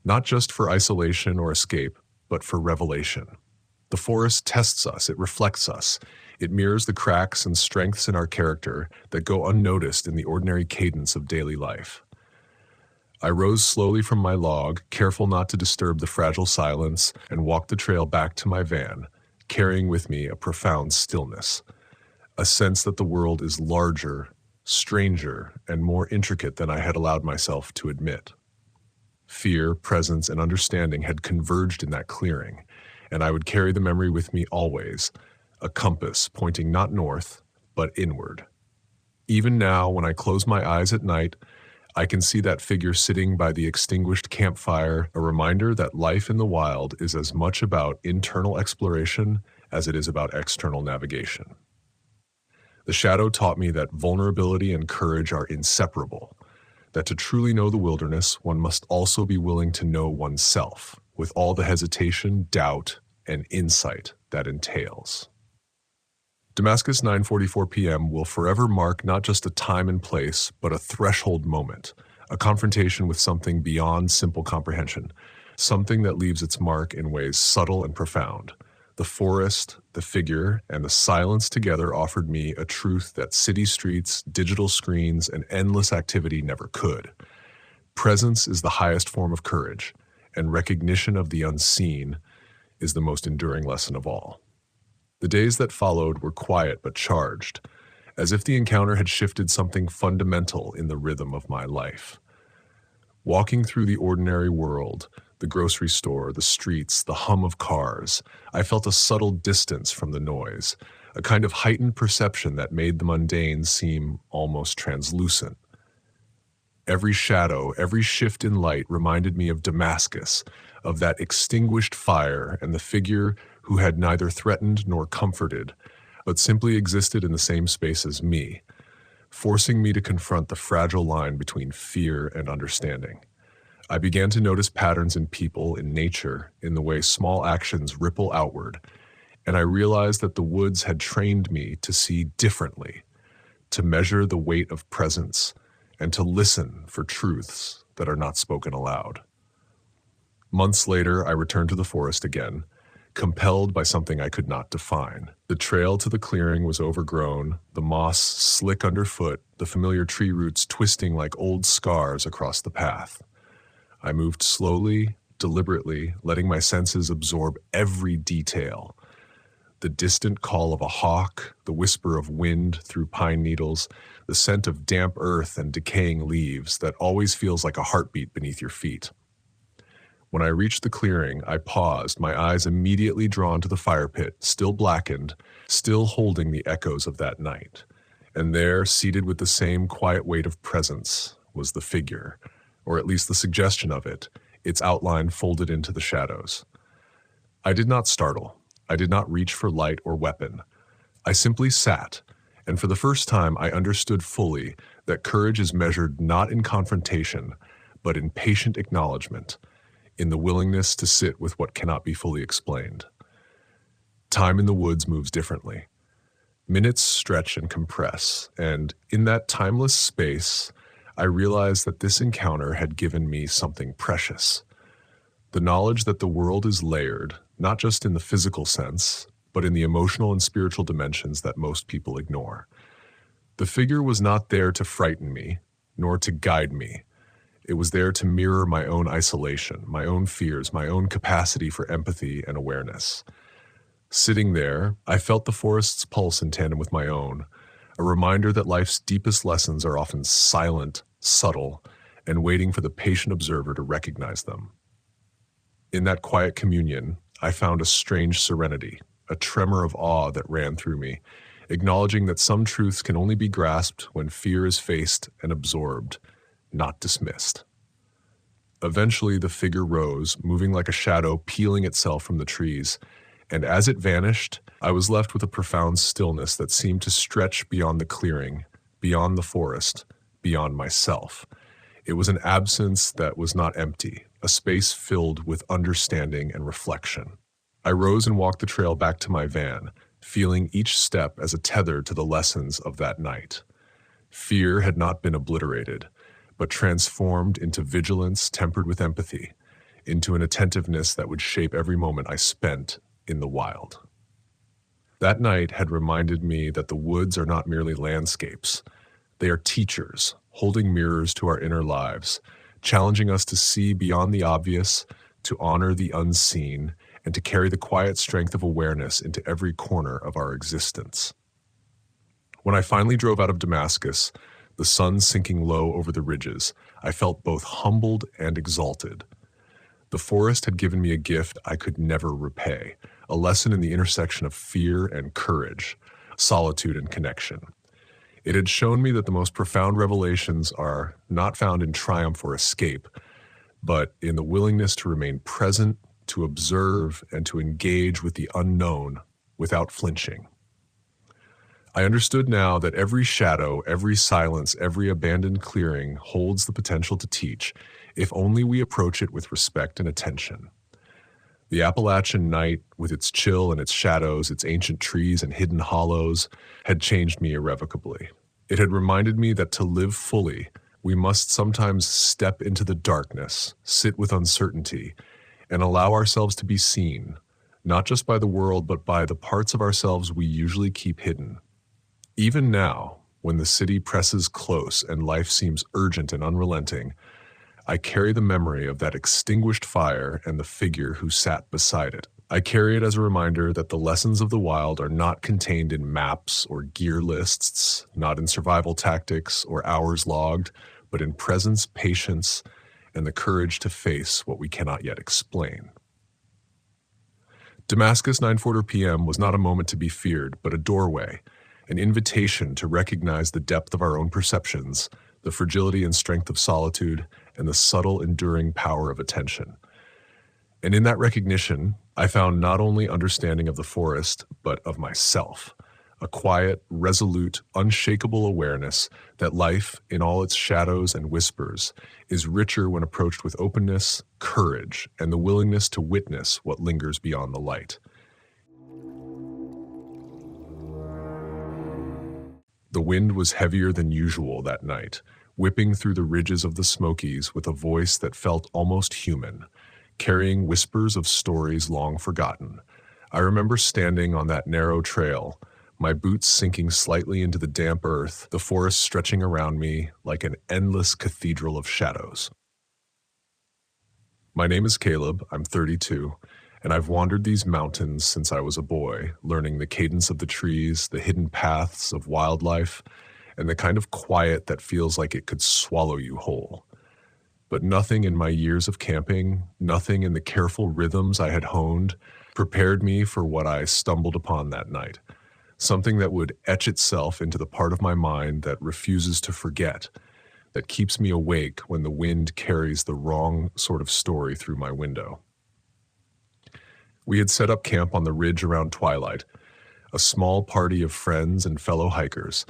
Not just for isolation or escape, but for revelation. The forest tests us, it reflects us. It mirrors the cracks and strengths in our character that go unnoticed in the ordinary cadence of daily life. I rose slowly from my log, careful not to disturb the fragile silence, and walked the trail back to my van, carrying with me a profound stillness, a sense that the world is larger, stranger, and more intricate than I had allowed myself to admit. Fear, presence, and understanding had converged in that clearing, and I would carry the memory with me always, a compass pointing not north, but inward. Even now, when I close my eyes at night, I can see that figure sitting by the extinguished campfire, a reminder that life in the wild is as much about internal exploration as it is about external navigation. The shadow taught me that vulnerability and courage are inseparable, that to truly know the wilderness, one must also be willing to know oneself, with all the hesitation, doubt, and insight that entails. Damascus 9:44 p.m. will forever mark not just a time and place, but a threshold moment, a confrontation with something beyond simple comprehension, something that leaves its mark in ways subtle and profound. The forest, the figure, and the silence together offered me a truth that city streets, digital screens, and endless activity never could. Presence is the highest form of courage, and recognition of the unseen is the most enduring lesson of all. The days that followed were quiet but charged, as if the encounter had shifted something fundamental in the rhythm of my life. Walking through the ordinary world, the grocery store, the streets, the hum of cars, I felt a subtle distance from the noise, a kind of heightened perception that made the mundane seem almost translucent. Every shadow, every shift in light reminded me of Damascus, of that extinguished fire and the figure who had neither threatened nor comforted, but simply existed in the same space as me, forcing me to confront the fragile line between fear and understanding. I began to notice patterns in people, in nature, in the way small actions ripple outward, and I realized that the woods had trained me to see differently, to measure the weight of presence, and to listen for truths that are not spoken aloud. Months later, I returned to the forest again, compelled by something I could not define. The trail to the clearing was overgrown, the moss slick underfoot, the familiar tree roots twisting like old scars across the path. I moved slowly, deliberately, letting my senses absorb every detail. The distant call of a hawk, the whisper of wind through pine needles, the scent of damp earth and decaying leaves that always feels like a heartbeat beneath your feet. When I reached the clearing, I paused, my eyes immediately drawn to the fire pit, still blackened, still holding the echoes of that night. And there, seated with the same quiet weight of presence, was the figure, or at least the suggestion of it, its outline folded into the shadows. I did not startle. I did not reach for light or weapon. I simply sat, and for the first time I understood fully that courage is measured not in confrontation, but in patient acknowledgement, in the willingness to sit with what cannot be fully explained. Time in the woods moves differently. Minutes stretch and compress, and in that timeless space, I realized that this encounter had given me something precious. The knowledge that the world is layered, not just in the physical sense, but in the emotional and spiritual dimensions that most people ignore. The figure was not there to frighten me, nor to guide me. It was there to mirror my own isolation, my own fears, my own capacity for empathy and awareness. Sitting there, I felt the forest's pulse in tandem with my own, a reminder that life's deepest lessons are often silent, subtle, and waiting for the patient observer to recognize them. In that quiet communion, I found a strange serenity, a tremor of awe that ran through me, acknowledging that some truths can only be grasped when fear is faced and absorbed, not dismissed. Eventually, the figure rose, moving like a shadow peeling itself from the trees, and as it vanished, I was left with a profound stillness that seemed to stretch beyond the clearing, beyond the forest, beyond myself. It was an absence that was not empty, a space filled with understanding and reflection. I rose and walked the trail back to my van, feeling each step as a tether to the lessons of that night. Fear had not been obliterated, but transformed into vigilance tempered with empathy, into an attentiveness that would shape every moment I spent in the wild. That night had reminded me that the woods are not merely landscapes. They are teachers, holding mirrors to our inner lives, challenging us to see beyond the obvious, to honor the unseen, and to carry the quiet strength of awareness into every corner of our existence. When I finally drove out of Damascus, the sun sinking low over the ridges, I felt both humbled and exalted. The forest had given me a gift I could never repay, a lesson in the intersection of fear and courage, solitude and connection. It had shown me that the most profound revelations are not found in triumph or escape, but in the willingness to remain present, to observe, and to engage with the unknown without flinching. I understood now that every shadow, every silence, every abandoned clearing holds the potential to teach, if only we approach it with respect and attention. The Appalachian night, with its chill and its shadows, its ancient trees and hidden hollows, had changed me irrevocably. It had reminded me that to live fully, we must sometimes step into the darkness, sit with uncertainty, and allow ourselves to be seen, not just by the world, but by the parts of ourselves we usually keep hidden. Even now, when the city presses close and life seems urgent and unrelenting, I carry the memory of that extinguished fire and the figure who sat beside it. I carry it as a reminder that the lessons of the wild are not contained in maps or gear lists, not in survival tactics or hours logged, but in presence, patience, and the courage to face what we cannot yet explain. Damascus 9:40 p.m. was not a moment to be feared, but a doorway, an invitation to recognize the depth of our own perceptions, the fragility and strength of solitude, and the subtle, enduring power of attention. And in that recognition, I found not only understanding of the forest, but of myself, a quiet, resolute, unshakable awareness that life, in all its shadows and whispers, is richer when approached with openness, courage, and the willingness to witness what lingers beyond the light. The wind was heavier than usual that night, whipping through the ridges of the Smokies with a voice that felt almost human, carrying whispers of stories long forgotten. I remember standing on that narrow trail, my boots sinking slightly into the damp earth, the forest stretching around me like an endless cathedral of shadows. My name is Caleb, I'm 32, and I've wandered these mountains since I was a boy, learning the cadence of the trees, the hidden paths of wildlife, and the kind of quiet that feels like it could swallow you whole. But nothing in my years of camping, nothing in the careful rhythms I had honed, prepared me for what I stumbled upon that night. Something that would etch itself into the part of my mind that refuses to forget, that keeps me awake when the wind carries the wrong sort of story through my window. We had set up camp on the ridge around twilight, a small party of friends and fellow hikers,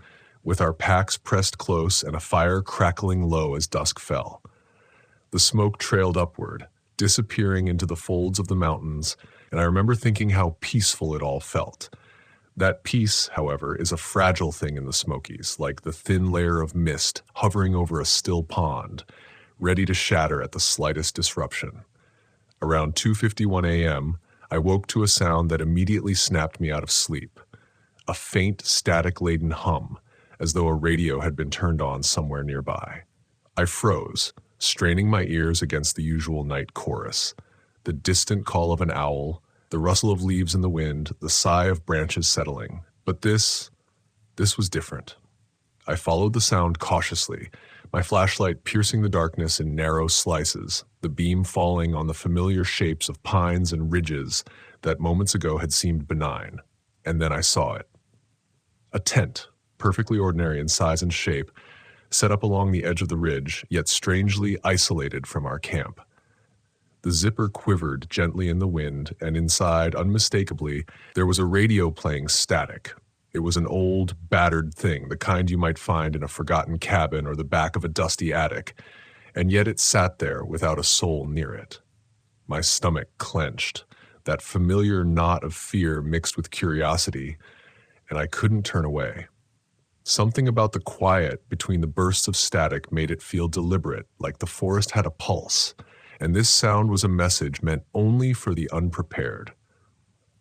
with our packs pressed close and a fire crackling low as dusk fell. The smoke trailed upward, disappearing into the folds of the mountains, and I remember thinking how peaceful it all felt. That peace, however, is a fragile thing in the Smokies, like the thin layer of mist hovering over a still pond, ready to shatter at the slightest disruption. Around 2:51 a.m., I woke to a sound that immediately snapped me out of sleep, a faint, static-laden hum, as though a radio had been turned on somewhere nearby. I froze, straining my ears against the usual night chorus, the distant call of an owl, the rustle of leaves in the wind, the sigh of branches settling. But this was different. I followed the sound cautiously, my flashlight piercing the darkness in narrow slices, the beam falling on the familiar shapes of pines and ridges that moments ago had seemed benign. And then I saw it. A tent, perfectly ordinary in size and shape, set up along the edge of the ridge, yet strangely isolated from our camp. The zipper quivered gently in the wind, and inside, unmistakably, there was a radio playing static. It was an old, battered thing, the kind you might find in a forgotten cabin or the back of a dusty attic, and yet it sat there without a soul near it. My stomach clenched, that familiar knot of fear mixed with curiosity, and I couldn't turn away. Something about the quiet between the bursts of static made it feel deliberate, like the forest had a pulse, and this sound was a message meant only for the unprepared.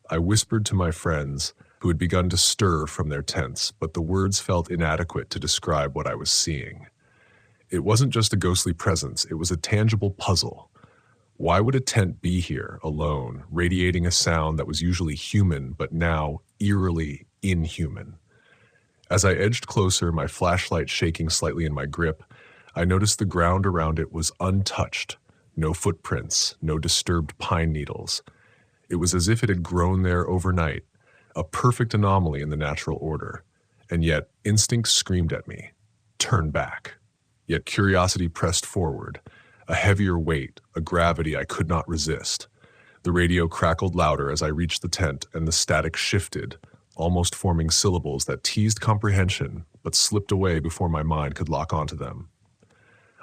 I whispered to my friends, who had begun to stir from their tents, but the words felt inadequate to describe what I was seeing. It wasn't just a ghostly presence, it was a tangible puzzle. Why would a tent be here, alone, radiating a sound that was usually human, but now eerily inhuman? As I edged closer, my flashlight shaking slightly in my grip, I noticed the ground around it was untouched. No footprints, no disturbed pine needles. It was as if it had grown there overnight, a perfect anomaly in the natural order. And yet, instinct screamed at me, turn back. Yet curiosity pressed forward, a heavier weight, a gravity I could not resist. The radio crackled louder as I reached the tent, and the static shifted, almost forming syllables that teased comprehension, but slipped away before my mind could lock onto them.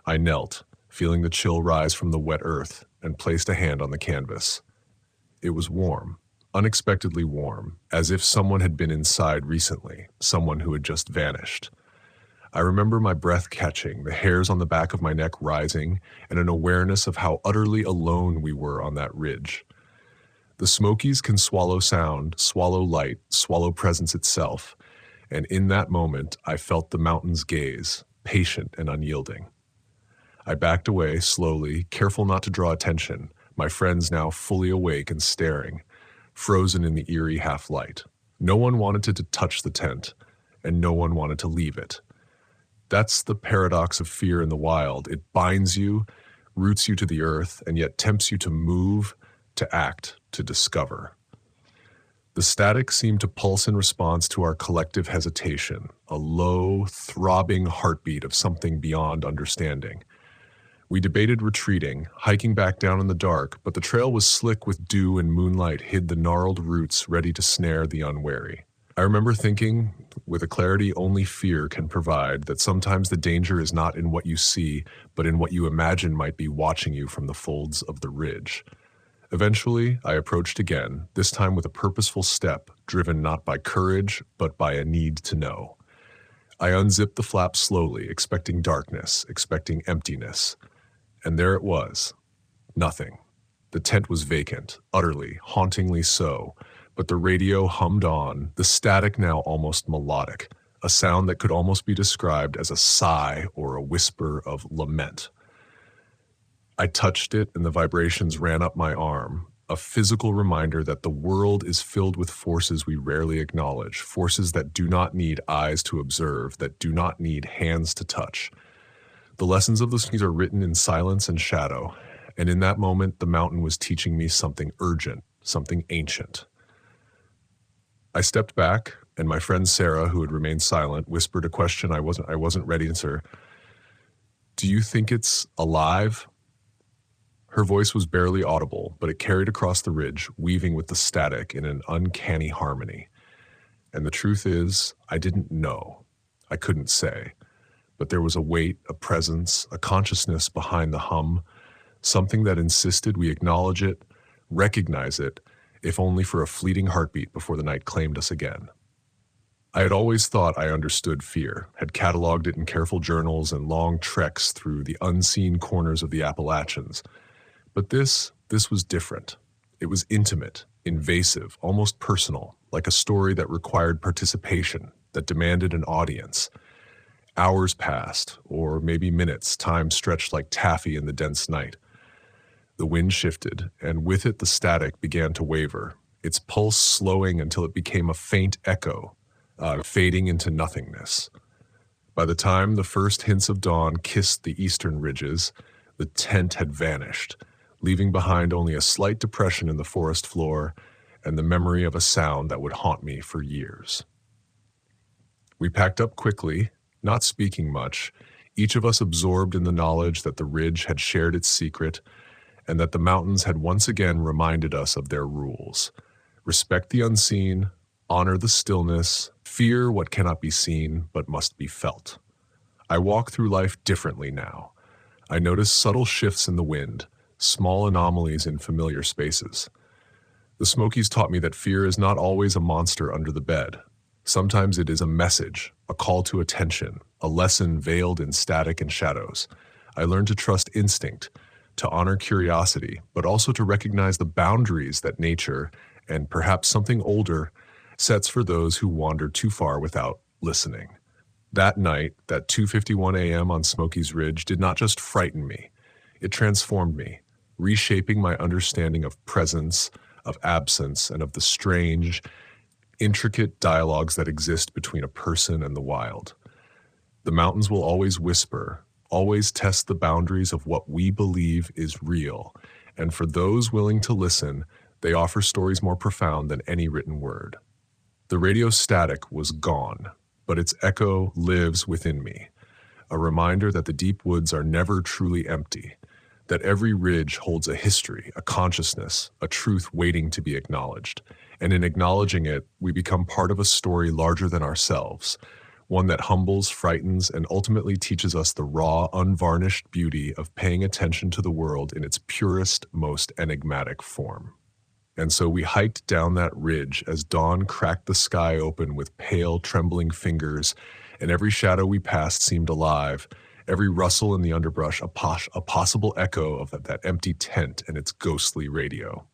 I knelt, feeling the chill rise from the wet earth, and placed a hand on the canvas. It was warm, unexpectedly warm, as if someone had been inside recently, someone who had just vanished. I remember my breath catching, the hairs on the back of my neck rising, and an awareness of how utterly alone we were on that ridge. The Smokies can swallow sound, swallow light, swallow presence itself, and in that moment I felt the mountain's gaze, patient and unyielding. I backed away slowly, careful not to draw attention, my friends now fully awake and staring, frozen in the eerie half-light. No one wanted to touch the tent, and no one wanted to leave it. That's the paradox of fear in the wild. It binds you, roots you to the earth, and yet tempts you to move, to act, to discover. The static seemed to pulse in response to our collective hesitation, a low, throbbing heartbeat of something beyond understanding. We debated retreating, hiking back down in the dark, but the trail was slick with dew and moonlight hid the gnarled roots ready to snare the unwary. I remember thinking, with a clarity only fear can provide, that sometimes the danger is not in what you see, but in what you imagine might be watching you from the folds of the ridge. Eventually, I approached again, this time with a purposeful step, driven not by courage, but by a need to know. I unzipped the flap slowly, expecting darkness, expecting emptiness. And there it was. Nothing. The tent was vacant, utterly, hauntingly so, but the radio hummed on, the static now almost melodic, a sound that could almost be described as a sigh or a whisper of lament. I touched it and the vibrations ran up my arm, a physical reminder that the world is filled with forces we rarely acknowledge, forces that do not need eyes to observe, that do not need hands to touch. The lessons of the Smokies are written in silence and shadow, and in that moment the mountain was teaching me something urgent, something ancient. I stepped back, and my friend Sarah, who had remained silent, whispered a question I wasn't ready to answer. "Do you think it's alive?" Her voice was barely audible, but it carried across the ridge, weaving with the static in an uncanny harmony. And the truth is, I didn't know. I couldn't say. But there was a weight, a presence, a consciousness behind the hum, something that insisted we acknowledge it, recognize it, if only for a fleeting heartbeat before the night claimed us again. I had always thought I understood fear, had cataloged it in careful journals and long treks through the unseen corners of the Appalachians. But this was different. It was intimate, invasive, almost personal, like a story that required participation, that demanded an audience. Hours passed, or maybe minutes, time stretched like taffy in the dense night. The wind shifted, and with it the static began to waver, its pulse slowing until it became a faint echo, fading into nothingness. By the time the first hints of dawn kissed the eastern ridges, the tent had vanished, leaving behind only a slight depression in the forest floor and the memory of a sound that would haunt me for years. We packed up quickly, not speaking much, each of us absorbed in the knowledge that the ridge had shared its secret and that the mountains had once again reminded us of their rules. Respect the unseen, honor the stillness, fear what cannot be seen but must be felt. I walk through life differently now. I notice subtle shifts in the wind, small anomalies in familiar spaces. The Smokies taught me that fear is not always a monster under the bed. Sometimes it is a message, a call to attention, a lesson veiled in static and shadows. I learned to trust instinct, to honor curiosity, but also to recognize the boundaries that nature, and perhaps something older, sets for those who wander too far without listening. That night, that 2:51 a.m. on Smokies Ridge did not just frighten me. It transformed me, reshaping my understanding of presence, of absence, and of the strange, intricate dialogues that exist between a person and the wild. The mountains will always whisper, always test the boundaries of what we believe is real, and for those willing to listen, they offer stories more profound than any written word. The radio static was gone, but its echo lives within me, a reminder that the deep woods are never truly empty, that every ridge holds a history, a consciousness, a truth waiting to be acknowledged, and in acknowledging it, we become part of a story larger than ourselves, one that humbles, frightens, and ultimately teaches us the raw, unvarnished beauty of paying attention to the world in its purest, most enigmatic form. And so we hiked down that ridge as dawn cracked the sky open with pale, trembling fingers, and every shadow we passed seemed alive, every rustle in the underbrush a possible echo of that empty tent and its ghostly radio.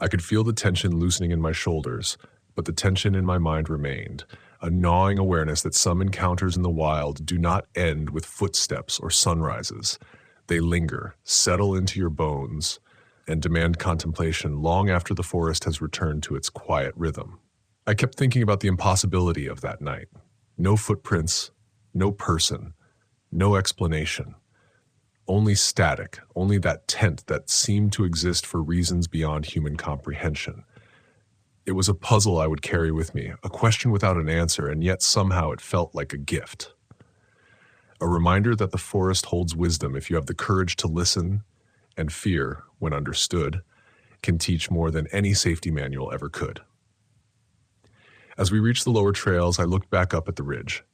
I could feel the tension loosening in my shoulders, but the tension in my mind remained, a gnawing awareness that some encounters in the wild do not end with footsteps or sunrises. They linger, settle into your bones, and demand contemplation long after the forest has returned to its quiet rhythm. I kept thinking about the impossibility of that night. No footprints, no person, no explanation. Only static, only that tent that seemed to exist for reasons beyond human comprehension. It was a puzzle I would carry with me, a question without an answer, and yet somehow it felt like a gift. A reminder that the forest holds wisdom if you have the courage to listen, and fear, when understood, can teach more than any safety manual ever could. As we reached the lower trails, I looked back up at the ridge.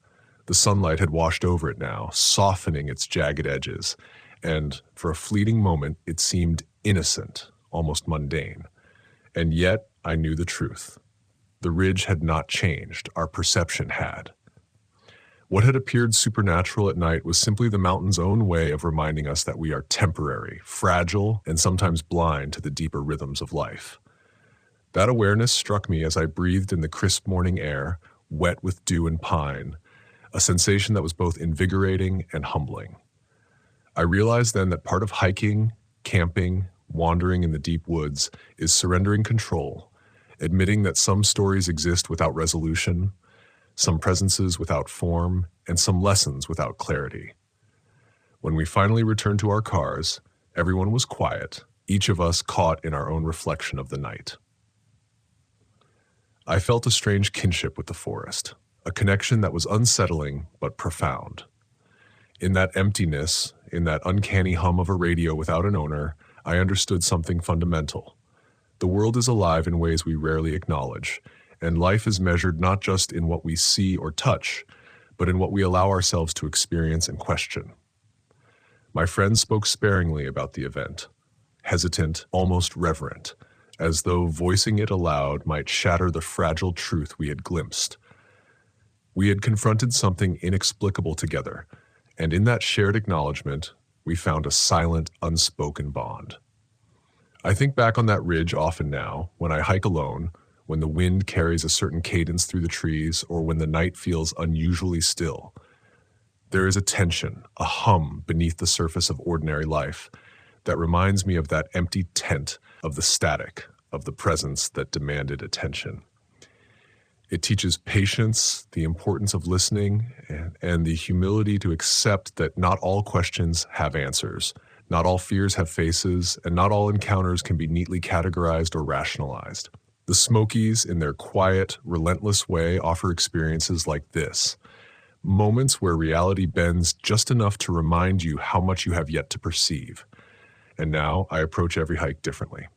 The sunlight had washed over it now, softening its jagged edges, and for a fleeting moment it seemed innocent, almost mundane. And yet I knew the truth. The ridge had not changed, our perception had. What had appeared supernatural at night was simply the mountain's own way of reminding us that we are temporary, fragile, and sometimes blind to the deeper rhythms of life. That awareness struck me as I breathed in the crisp morning air, wet with dew and pine, a sensation that was both invigorating and humbling. I realized then that part of hiking, camping, wandering in the deep woods is surrendering control, admitting that some stories exist without resolution, some presences without form, and some lessons without clarity. When we finally returned to our cars, everyone was quiet, each of us caught in our own reflection of the night. I felt a strange kinship with the forest, a connection that was unsettling but profound. In that emptiness, in that uncanny hum of a radio without an owner, I understood something fundamental. The world is alive in ways we rarely acknowledge, and life is measured not just in what we see or touch, but in what we allow ourselves to experience and question. My friends spoke sparingly about the event, hesitant, almost reverent, as though voicing it aloud might shatter the fragile truth we had glimpsed. We had confronted something inexplicable together, and in that shared acknowledgement, we found a silent, unspoken bond. I think back on that ridge often now, when I hike alone, when the wind carries a certain cadence through the trees, or when the night feels unusually still. There is a tension, a hum beneath the surface of ordinary life that reminds me of that empty tent, of the static, of the presence that demanded attention. It teaches patience, the importance of listening, and the humility to accept that not all questions have answers, not all fears have faces, and not all encounters can be neatly categorized or rationalized. The Smokies, in their quiet, relentless way, offer experiences like this, moments where reality bends just enough to remind you how much you have yet to perceive. And now I approach every hike differently.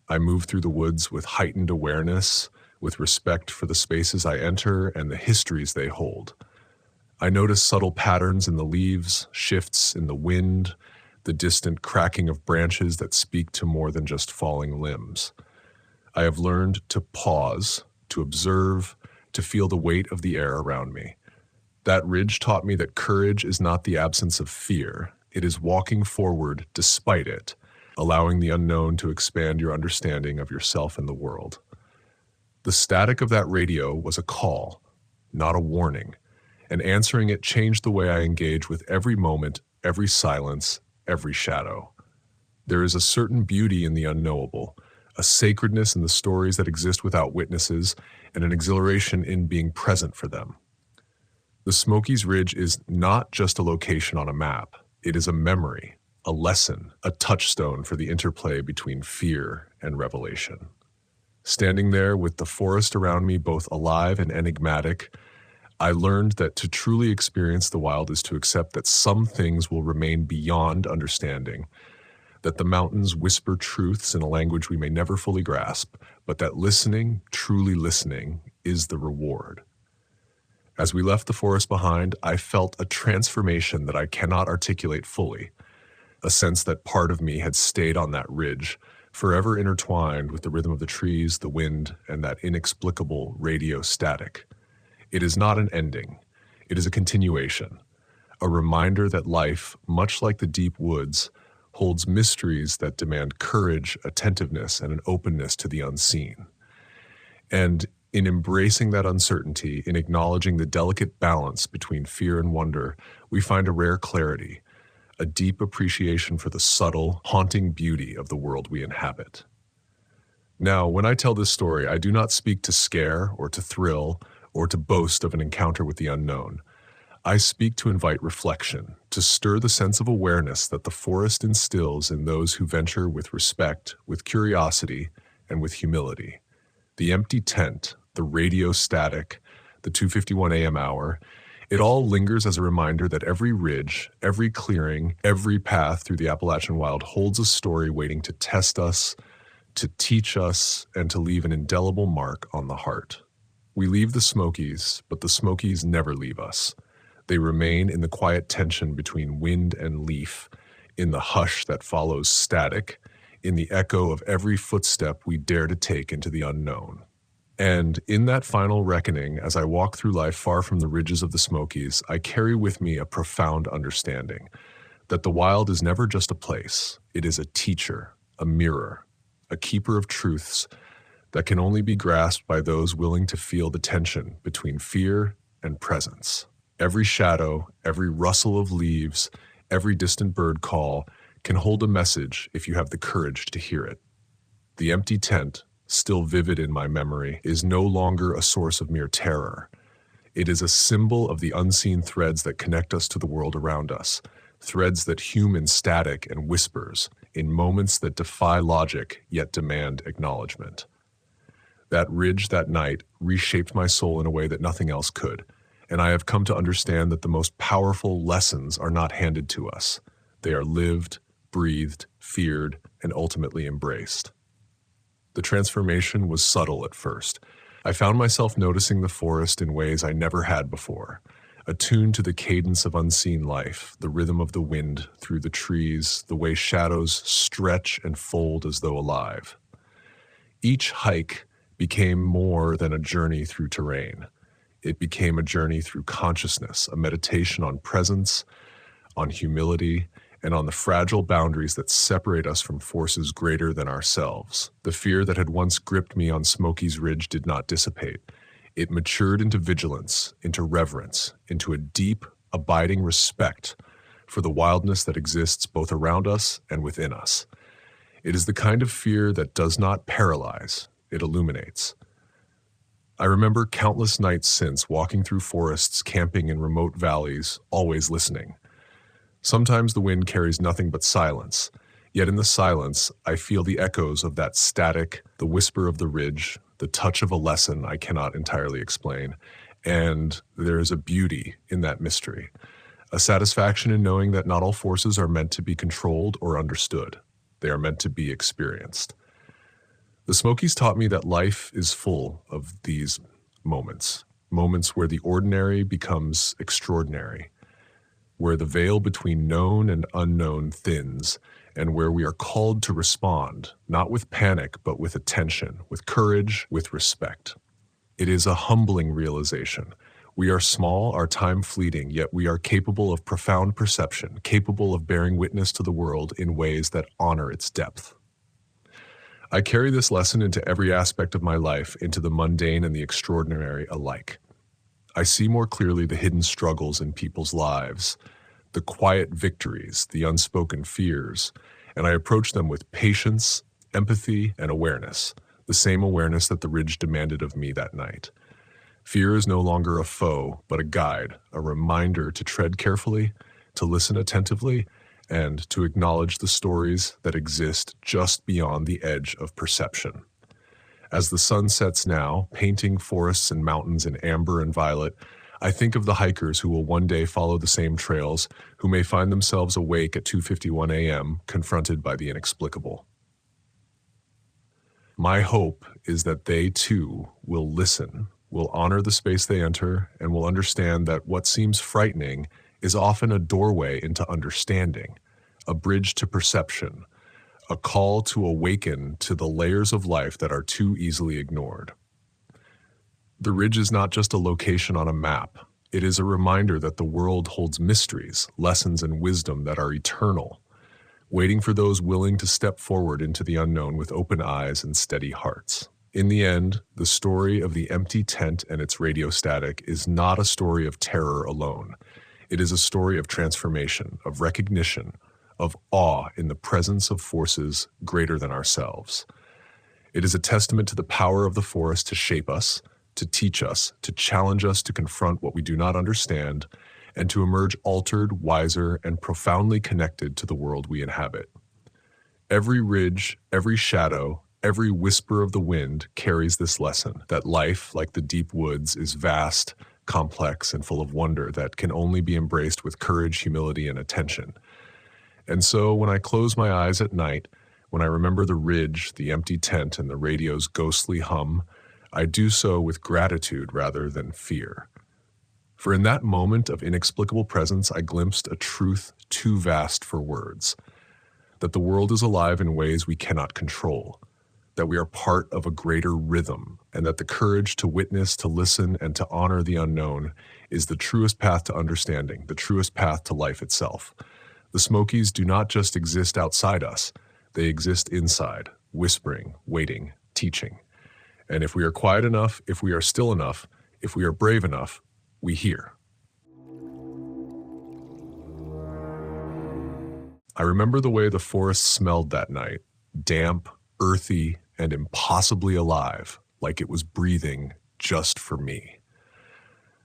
I move through the woods with heightened awareness, with respect for the spaces I enter and the histories they hold. I notice subtle patterns in the leaves, shifts in the wind, the distant cracking of branches that speak to more than just falling limbs. I have learned to pause, to observe, to feel the weight of the air around me. That ridge taught me that courage is not the absence of fear. It is walking forward despite it, allowing the unknown to expand your understanding of yourself and the world. The static of that radio was a call, not a warning, and answering it changed the way I engage with every moment, every silence, every shadow. There is a certain beauty in the unknowable, a sacredness in the stories that exist without witnesses, and an exhilaration in being present for them. The Smokies Ridge is not just a location on a map. It is a memory, a lesson, a touchstone for the interplay between fear and revelation. Standing there with the forest around me both alive and enigmatic, I learned that to truly experience the wild is to accept that some things will remain beyond understanding, that the mountains whisper truths in a language we may never fully grasp, but that listening, truly listening, is the reward. As we left the forest behind, I felt a transformation that I cannot articulate fully, a sense that part of me had stayed on that ridge, forever intertwined with the rhythm of the trees, the wind, and that inexplicable radio static. It is not an ending. It is a continuation, a reminder that life, much like the deep woods, holds mysteries that demand courage, attentiveness, and an openness to the unseen. And in embracing that uncertainty, in acknowledging the delicate balance between fear and wonder, we find a rare clarity, a deep appreciation for the subtle, haunting beauty of the world we inhabit. Now, when I tell this story, I do not speak to scare or to thrill or to boast of an encounter with the unknown. I speak to invite reflection, to stir the sense of awareness that the forest instills in those who venture with respect, with curiosity, and with humility. The empty tent, the radio static, the 2:51 a.m. hour, it all lingers as a reminder that every ridge, every clearing, every path through the Appalachian wild holds a story waiting to test us, to teach us, and to leave an indelible mark on the heart. We leave the Smokies, but the Smokies never leave us. They remain in the quiet tension between wind and leaf, in the hush that follows static, in the echo of every footstep we dare to take into the unknown. And in that final reckoning, as I walk through life far from the ridges of the Smokies, I carry with me a profound understanding that the wild is never just a place. It is a teacher, a mirror, a keeper of truths that can only be grasped by those willing to feel the tension between fear and presence. Every shadow, every rustle of leaves, every distant bird call can hold a message if you have the courage to hear it. The empty tent, still vivid in my memory, is no longer a source of mere terror. It is a symbol of the unseen threads that connect us to the world around us, threads that hew in static and whispers, in moments that defy logic yet demand acknowledgement. That ridge that night reshaped my soul in a way that nothing else could, and I have come to understand that the most powerful lessons are not handed to us. They are lived, breathed, feared, and ultimately embraced. The transformation was subtle at first. I found myself noticing the forest in ways I never had before, attuned to the cadence of unseen life, the rhythm of the wind through the trees, the way shadows stretch and fold as though alive. Each hike became more than a journey through terrain. It became a journey through consciousness, a meditation on presence, on humility, and on the fragile boundaries that separate us from forces greater than ourselves. The fear that had once gripped me on Smokies Ridge did not dissipate. It matured into vigilance, into reverence, into a deep, abiding respect for the wildness that exists both around us and within us. It is the kind of fear that does not paralyze, it illuminates. I remember countless nights since walking through forests, camping in remote valleys, always listening. Sometimes the wind carries nothing but silence, yet in the silence I feel the echoes of that static, the whisper of the ridge, the touch of a lesson I cannot entirely explain, and there is a beauty in that mystery, a satisfaction in knowing that not all forces are meant to be controlled or understood. They are meant to be experienced. The Smokies taught me that life is full of these moments where the ordinary becomes extraordinary, where the veil between known and unknown thins, and where we are called to respond, not with panic, but with attention, with courage, with respect. It is a humbling realization. We are small, our time fleeting, yet we are capable of profound perception, capable of bearing witness to the world in ways that honor its depth. I carry this lesson into every aspect of my life, into the mundane and the extraordinary alike. I see more clearly the hidden struggles in people's lives, the quiet victories, the unspoken fears, and I approach them with patience, empathy, and awareness, the same awareness that the ridge demanded of me that night. Fear is no longer a foe, but a guide, a reminder to tread carefully, to listen attentively, and to acknowledge the stories that exist just beyond the edge of perception. As the sun sets now, painting forests and mountains in amber and violet, I think of the hikers who will one day follow the same trails, who may find themselves awake at 2:51 a.m., confronted by the inexplicable. My hope is that they too will listen, will honor the space they enter, and will understand that what seems frightening is often a doorway into understanding, a bridge to perception, a call to awaken to the layers of life that are too easily ignored. The ridge is not just a location on a map. It is a reminder that the world holds mysteries, lessons, and wisdom that are eternal, waiting for those willing to step forward into the unknown with open eyes and steady hearts. In the end, the story of the empty tent and its radio static is not a story of terror alone. It is a story of transformation, of recognition, of awe in the presence of forces greater than ourselves. It is a testament to the power of the forest to shape us, to teach us, to challenge us to confront what we do not understand, and to emerge altered, wiser, and profoundly connected to the world we inhabit. Every ridge, every shadow, every whisper of the wind carries this lesson, that life, like the deep woods, is vast, complex, and full of wonder that can only be embraced with courage, humility, and attention. And so when I close my eyes at night, when I remember the ridge, the empty tent, and the radio's ghostly hum, I do so with gratitude rather than fear. For in that moment of inexplicable presence, I glimpsed a truth too vast for words, that the world is alive in ways we cannot control, that we are part of a greater rhythm, and that the courage to witness, to listen, and to honor the unknown is the truest path to understanding, the truest path to life itself. The Smokies do not just exist outside us, they exist inside, whispering, waiting, teaching. And if we are quiet enough, if we are still enough, if we are brave enough, we hear. I remember the way the forest smelled that night, damp, earthy, and impossibly alive, like it was breathing just for me.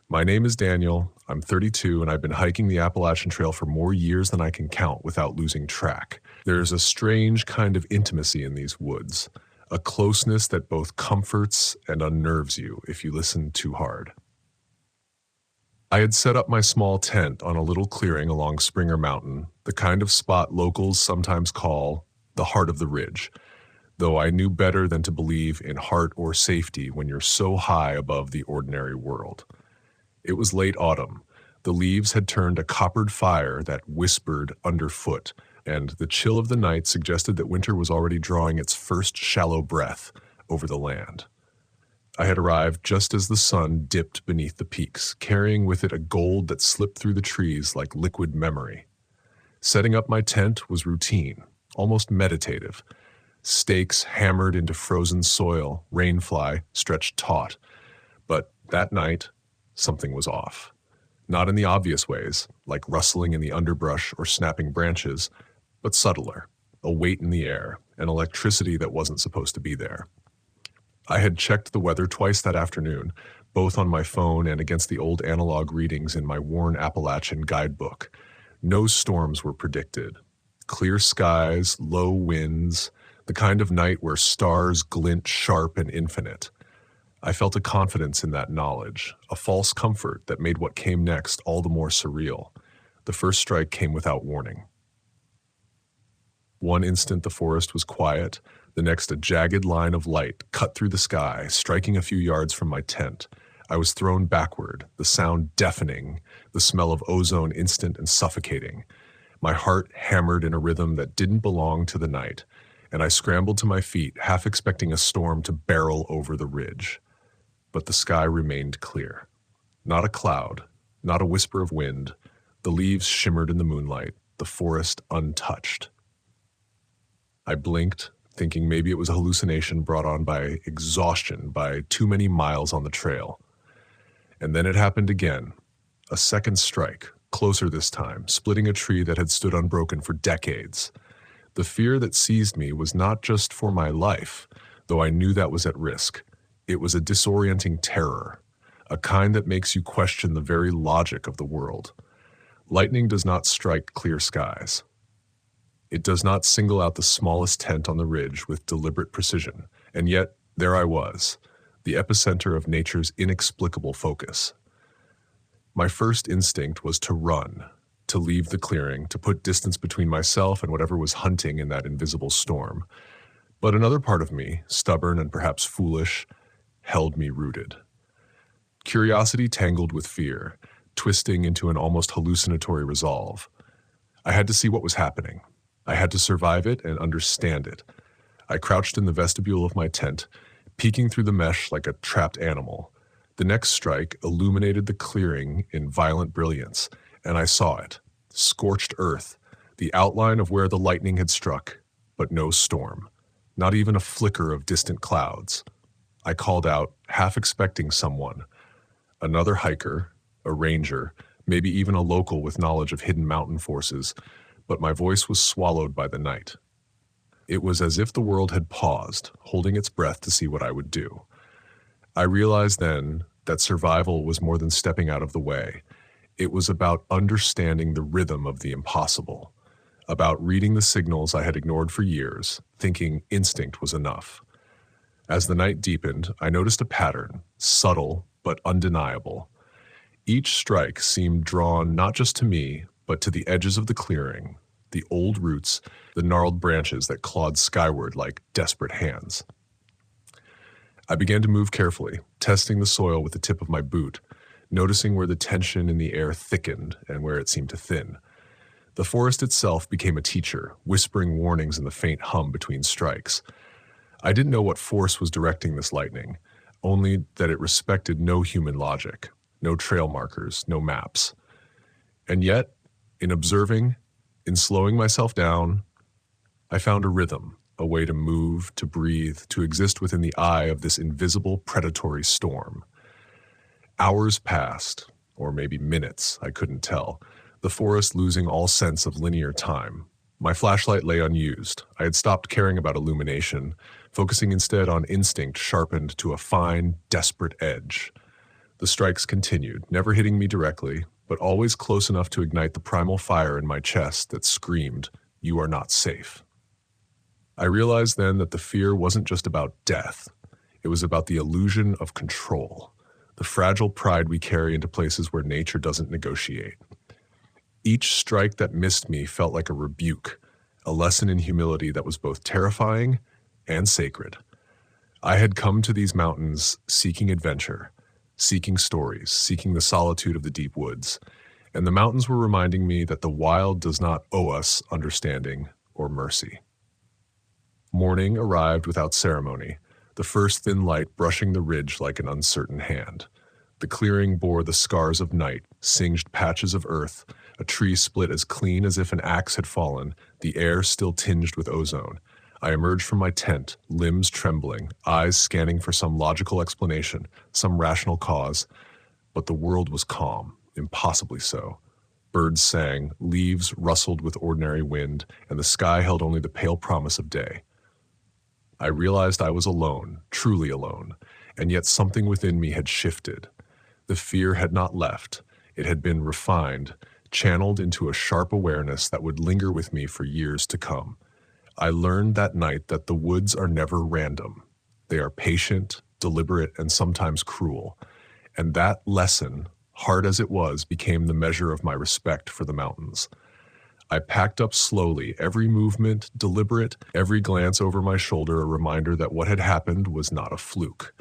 My name is Daniel, I'm 32, and I've been hiking the Appalachian Trail for more years than I can count without losing track. There's a strange kind of intimacy in these woods, a closeness that both comforts and unnerves you if you listen too hard. I had set up my small tent on a little clearing along Springer Mountain, the kind of spot locals sometimes call the heart of the ridge, though I knew better than to believe in heart or safety when you're so high above the ordinary world. It was late autumn. The leaves had turned a coppered fire that whispered underfoot, and the chill of the night suggested that winter was already drawing its first shallow breath over the land. I had arrived just as the sun dipped beneath the peaks, carrying with it a gold that slipped through the trees like liquid memory. Setting up my tent was routine, almost meditative. Stakes hammered into frozen soil, rainfly stretched taut. But that night, something was off. Not in the obvious ways, like rustling in the underbrush or snapping branches, but subtler, a weight in the air, an electricity that wasn't supposed to be there. I had checked the weather twice that afternoon, both on my phone and against the old analog readings in my worn Appalachian guidebook. No storms were predicted. Clear skies, low winds, the kind of night where stars glint sharp and infinite. I felt a confidence in that knowledge, a false comfort that made what came next all the more surreal. The first strike came without warning. One instant the forest was quiet, the next a jagged line of light cut through the sky, striking a few yards from my tent. I was thrown backward, the sound deafening, the smell of ozone instant and suffocating. My heart hammered in a rhythm that didn't belong to the night, and I scrambled to my feet, half expecting a storm to barrel over the ridge. But the sky remained clear. Not a cloud, not a whisper of wind. The leaves shimmered in the moonlight, the forest untouched. I blinked, thinking maybe it was a hallucination brought on by exhaustion, by too many miles on the trail. And then it happened again. A second strike, closer this time, splitting a tree that had stood unbroken for decades. The fear that seized me was not just for my life, though I knew that was at risk. It was a disorienting terror, a kind that makes you question the very logic of the world. Lightning does not strike clear skies. It does not single out the smallest tent on the ridge with deliberate precision, and yet there I was, the epicenter of nature's inexplicable focus. My first instinct was to run, to leave the clearing, to put distance between myself and whatever was hunting in that invisible storm. But another part of me, stubborn and perhaps foolish, held me rooted. Curiosity tangled with fear, twisting into an almost hallucinatory resolve. I had to see what was happening. I had to survive it and understand it. I crouched in the vestibule of my tent, peeking through the mesh like a trapped animal. The next strike illuminated the clearing in violent brilliance, and I saw it. Scorched earth, the outline of where the lightning had struck, but no storm. Not even a flicker of distant clouds. I called out, half expecting someone. Another hiker, a ranger, maybe even a local with knowledge of hidden mountain forces, but my voice was swallowed by the night. It was as if the world had paused, holding its breath to see what I would do. I realized then that survival was more than stepping out of the way. It was about understanding the rhythm of the impossible, about reading the signals I had ignored for years, thinking instinct was enough. As the night deepened, I noticed a pattern, subtle but undeniable. Each strike seemed drawn not just to me, but to the edges of the clearing, the old roots, the gnarled branches that clawed skyward like desperate hands. I began to move carefully, testing the soil with the tip of my boot, noticing where the tension in the air thickened and where it seemed to thin. The forest itself became a teacher, whispering warnings in the faint hum between strikes. I didn't know what force was directing this lightning, only that it respected no human logic, no trail markers, no maps. And yet, in observing, in slowing myself down, I found a rhythm, a way to move, to breathe, to exist within the eye of this invisible predatory storm. Hours passed, or maybe minutes, I couldn't tell, the forest losing all sense of linear time. My flashlight lay unused. I had stopped caring about illumination, focusing instead on instinct sharpened to a fine, desperate edge. The strikes continued, never hitting me directly, but always close enough to ignite the primal fire in my chest that screamed, "You are not safe." I realized then that the fear wasn't just about death. It was about the illusion of control, the fragile pride we carry into places where nature doesn't negotiate. Each strike that missed me felt like a rebuke, a lesson in humility that was both terrifying and sacred. I had come to these mountains seeking adventure, seeking stories, seeking the solitude of the deep woods, and the mountains were reminding me that the wild does not owe us understanding or mercy. Morning arrived without ceremony, the first thin light brushing the ridge like an uncertain hand. The clearing bore the scars of night, singed patches of earth, a tree split as clean as if an axe had fallen, the air still tinged with ozone. I emerged from my tent, limbs trembling, eyes scanning for some logical explanation, some rational cause. But the world was calm, impossibly so. Birds sang, leaves rustled with ordinary wind, and the sky held only the pale promise of day. I realized I was alone, truly alone, and yet something within me had shifted. The fear had not left. It had been refined, channeled into a sharp awareness that would linger with me for years to come. I learned that night that the woods are never random. They are patient, deliberate, and sometimes cruel. And that lesson, hard as it was, became the measure of my respect for the mountains. I packed up slowly, every movement deliberate, every glance over my shoulder a reminder that what had happened was not a fluke.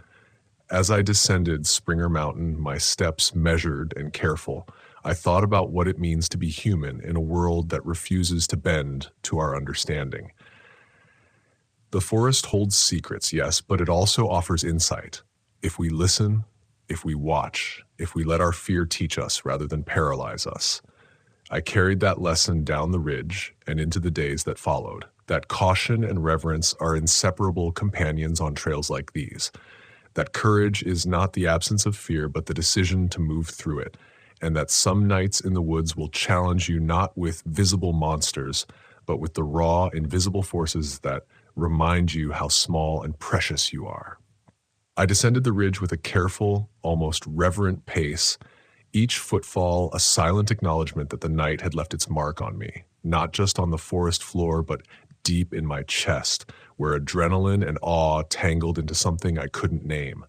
As I descended Springer Mountain, my steps measured and careful, I thought about what it means to be human in a world that refuses to bend to our understanding. The forest holds secrets, yes, but it also offers insight. If we listen, if we watch, if we let our fear teach us rather than paralyze us. I carried that lesson down the ridge and into the days that followed, that caution and reverence are inseparable companions on trails like these, that courage is not the absence of fear but the decision to move through it, and that some nights in the woods will challenge you not with visible monsters, but with the raw, invisible forces that remind you how small and precious you are. I descended the ridge with a careful, almost reverent pace, each footfall a silent acknowledgement that the night had left its mark on me, not just on the forest floor, but deep in my chest, where adrenaline and awe tangled into something I couldn't name.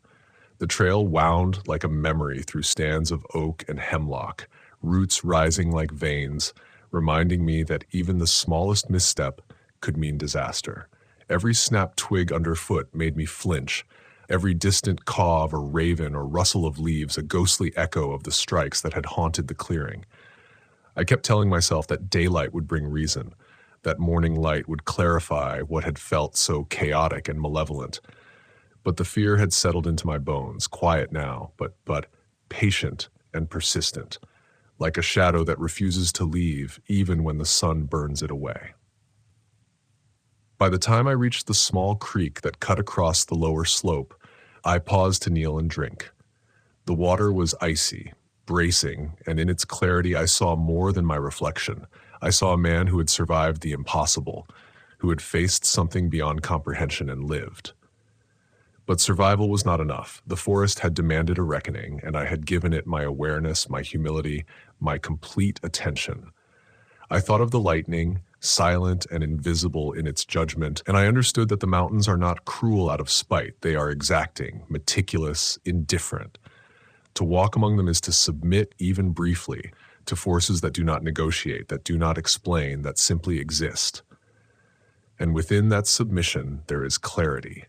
The trail wound like a memory through stands of oak and hemlock, roots rising like veins, reminding me that even the smallest misstep could mean disaster. Every snapped twig underfoot made me flinch, every distant caw of a raven or rustle of leaves a ghostly echo of the strikes that had haunted the clearing. I kept telling myself that daylight would bring reason, that morning light would clarify what had felt so chaotic and malevolent. But the fear had settled into my bones, quiet now, but patient and persistent, like a shadow that refuses to leave even when the sun burns it away. By the time I reached the small creek that cut across the lower slope, I paused to kneel and drink. The water was icy, bracing, and in its clarity I saw more than my reflection. I saw a man who had survived the impossible, who had faced something beyond comprehension and lived. But survival was not enough. The forest had demanded a reckoning, and I had given it my awareness, my humility, my complete attention. I thought of the lightning, silent and invisible in its judgment, and I understood that the mountains are not cruel out of spite. They are exacting, meticulous, indifferent. To walk among them is to submit, even briefly, to forces that do not negotiate, that do not explain, that simply exist. And within that submission, there is clarity.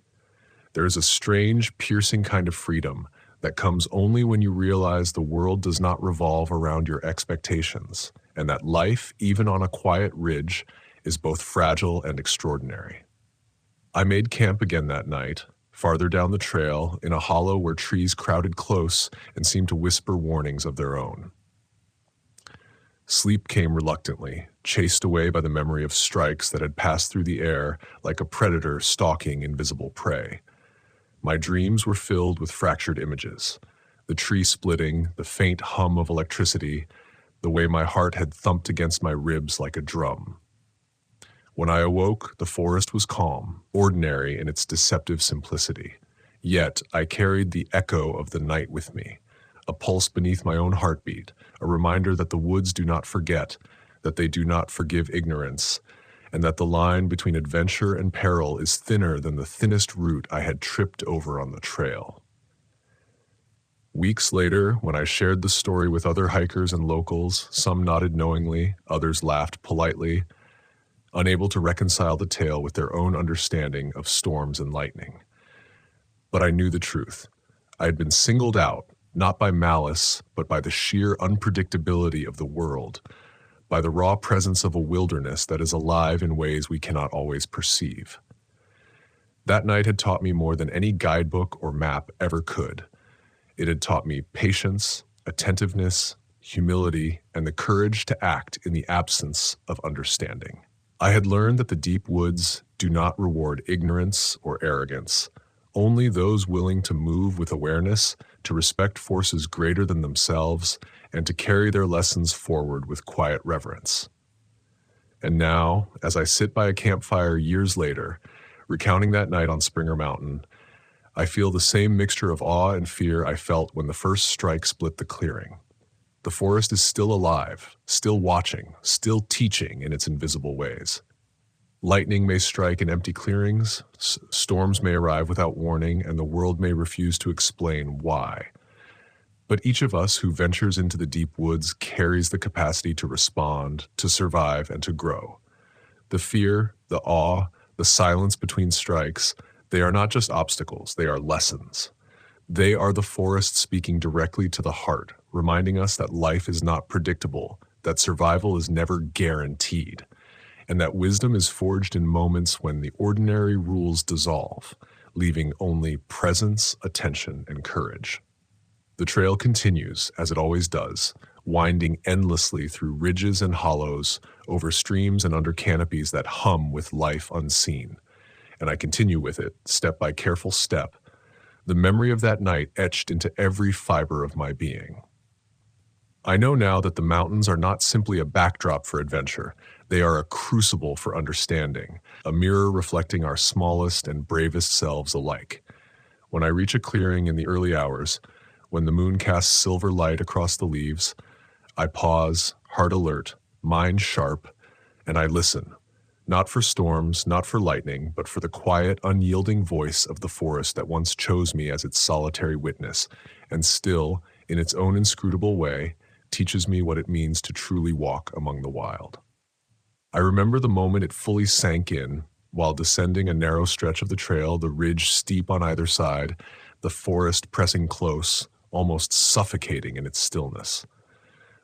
There is a strange, piercing kind of freedom that comes only when you realize the world does not revolve around your expectations, and that life, even on a quiet ridge, is both fragile and extraordinary. I made camp again that night, farther down the trail, in a hollow where trees crowded close and seemed to whisper warnings of their own. Sleep came reluctantly, chased away by the memory of strikes that had passed through the air like a predator stalking invisible prey. My dreams were filled with fractured images, the tree splitting, the faint hum of electricity, the way my heart had thumped against my ribs like a drum. When I awoke, the forest was calm, ordinary in its deceptive simplicity. Yet I carried the echo of the night with me, a pulse beneath my own heartbeat, a reminder that the woods do not forget, that they do not forgive ignorance, and that the line between adventure and peril is thinner than the thinnest root I had tripped over on the trail. Weeks later, when I shared the story with other hikers and locals, some nodded knowingly, others laughed politely, unable to reconcile the tale with their own understanding of storms and lightning. But I knew the truth. I had been singled out, not by malice, but by the sheer unpredictability of the world, by the raw presence of a wilderness that is alive in ways we cannot always perceive. That night had taught me more than any guidebook or map ever could. It had taught me patience, attentiveness, humility, and the courage to act in the absence of understanding. I had learned that the deep woods do not reward ignorance or arrogance. Only those willing to move with awareness, to respect forces greater than themselves, and to carry their lessons forward with quiet reverence. And now, as I sit by a campfire years later, recounting that night on Springer Mountain, I feel the same mixture of awe and fear I felt when the first strike split the clearing. The forest is still alive, still watching, still teaching in its invisible ways. Lightning may strike in empty clearings, storms may arrive without warning, and the world may refuse to explain why. But each of us who ventures into the deep woods carries the capacity to respond, to survive, and to grow. The fear, the awe, the silence between strikes, they are not just obstacles, they are lessons. They are the forest speaking directly to the heart, reminding us that life is not predictable, that survival is never guaranteed, and that wisdom is forged in moments when the ordinary rules dissolve, leaving only presence, attention, and courage. The trail continues, as it always does, winding endlessly through ridges and hollows, over streams and under canopies that hum with life unseen. And I continue with it, step by careful step, the memory of that night etched into every fiber of my being. I know now that the mountains are not simply a backdrop for adventure. They are a crucible for understanding, a mirror reflecting our smallest and bravest selves alike. When I reach a clearing in the early hours, when the moon casts silver light across the leaves, I pause, heart alert, mind sharp, and I listen, not for storms, not for lightning, but for the quiet, unyielding voice of the forest that once chose me as its solitary witness, and still, in its own inscrutable way, teaches me what it means to truly walk among the wild. I remember the moment it fully sank in, while descending a narrow stretch of the trail, the ridge steep on either side, the forest pressing close, almost suffocating in its stillness.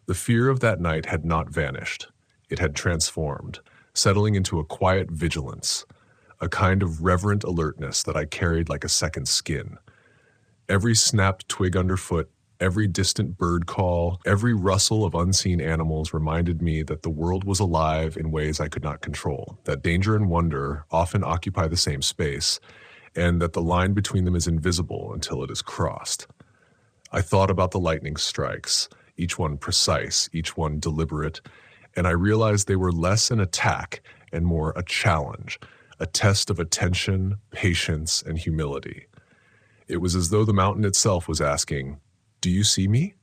The fear of that night had not vanished. It had transformed. settling into a quiet vigilance, a kind of reverent alertness that I carried like a second skin. Every snapped twig underfoot, every distant bird call, every rustle of unseen animals reminded me that the world was alive in ways I could not control, that danger and wonder often occupy the same space, and that the line between them is invisible until it is crossed. I thought about the lightning strikes, each one precise, each one deliberate, and I realized they were less an attack and more a challenge, a test of attention, patience, and humility. It was as though the mountain itself was asking, "Do you see me?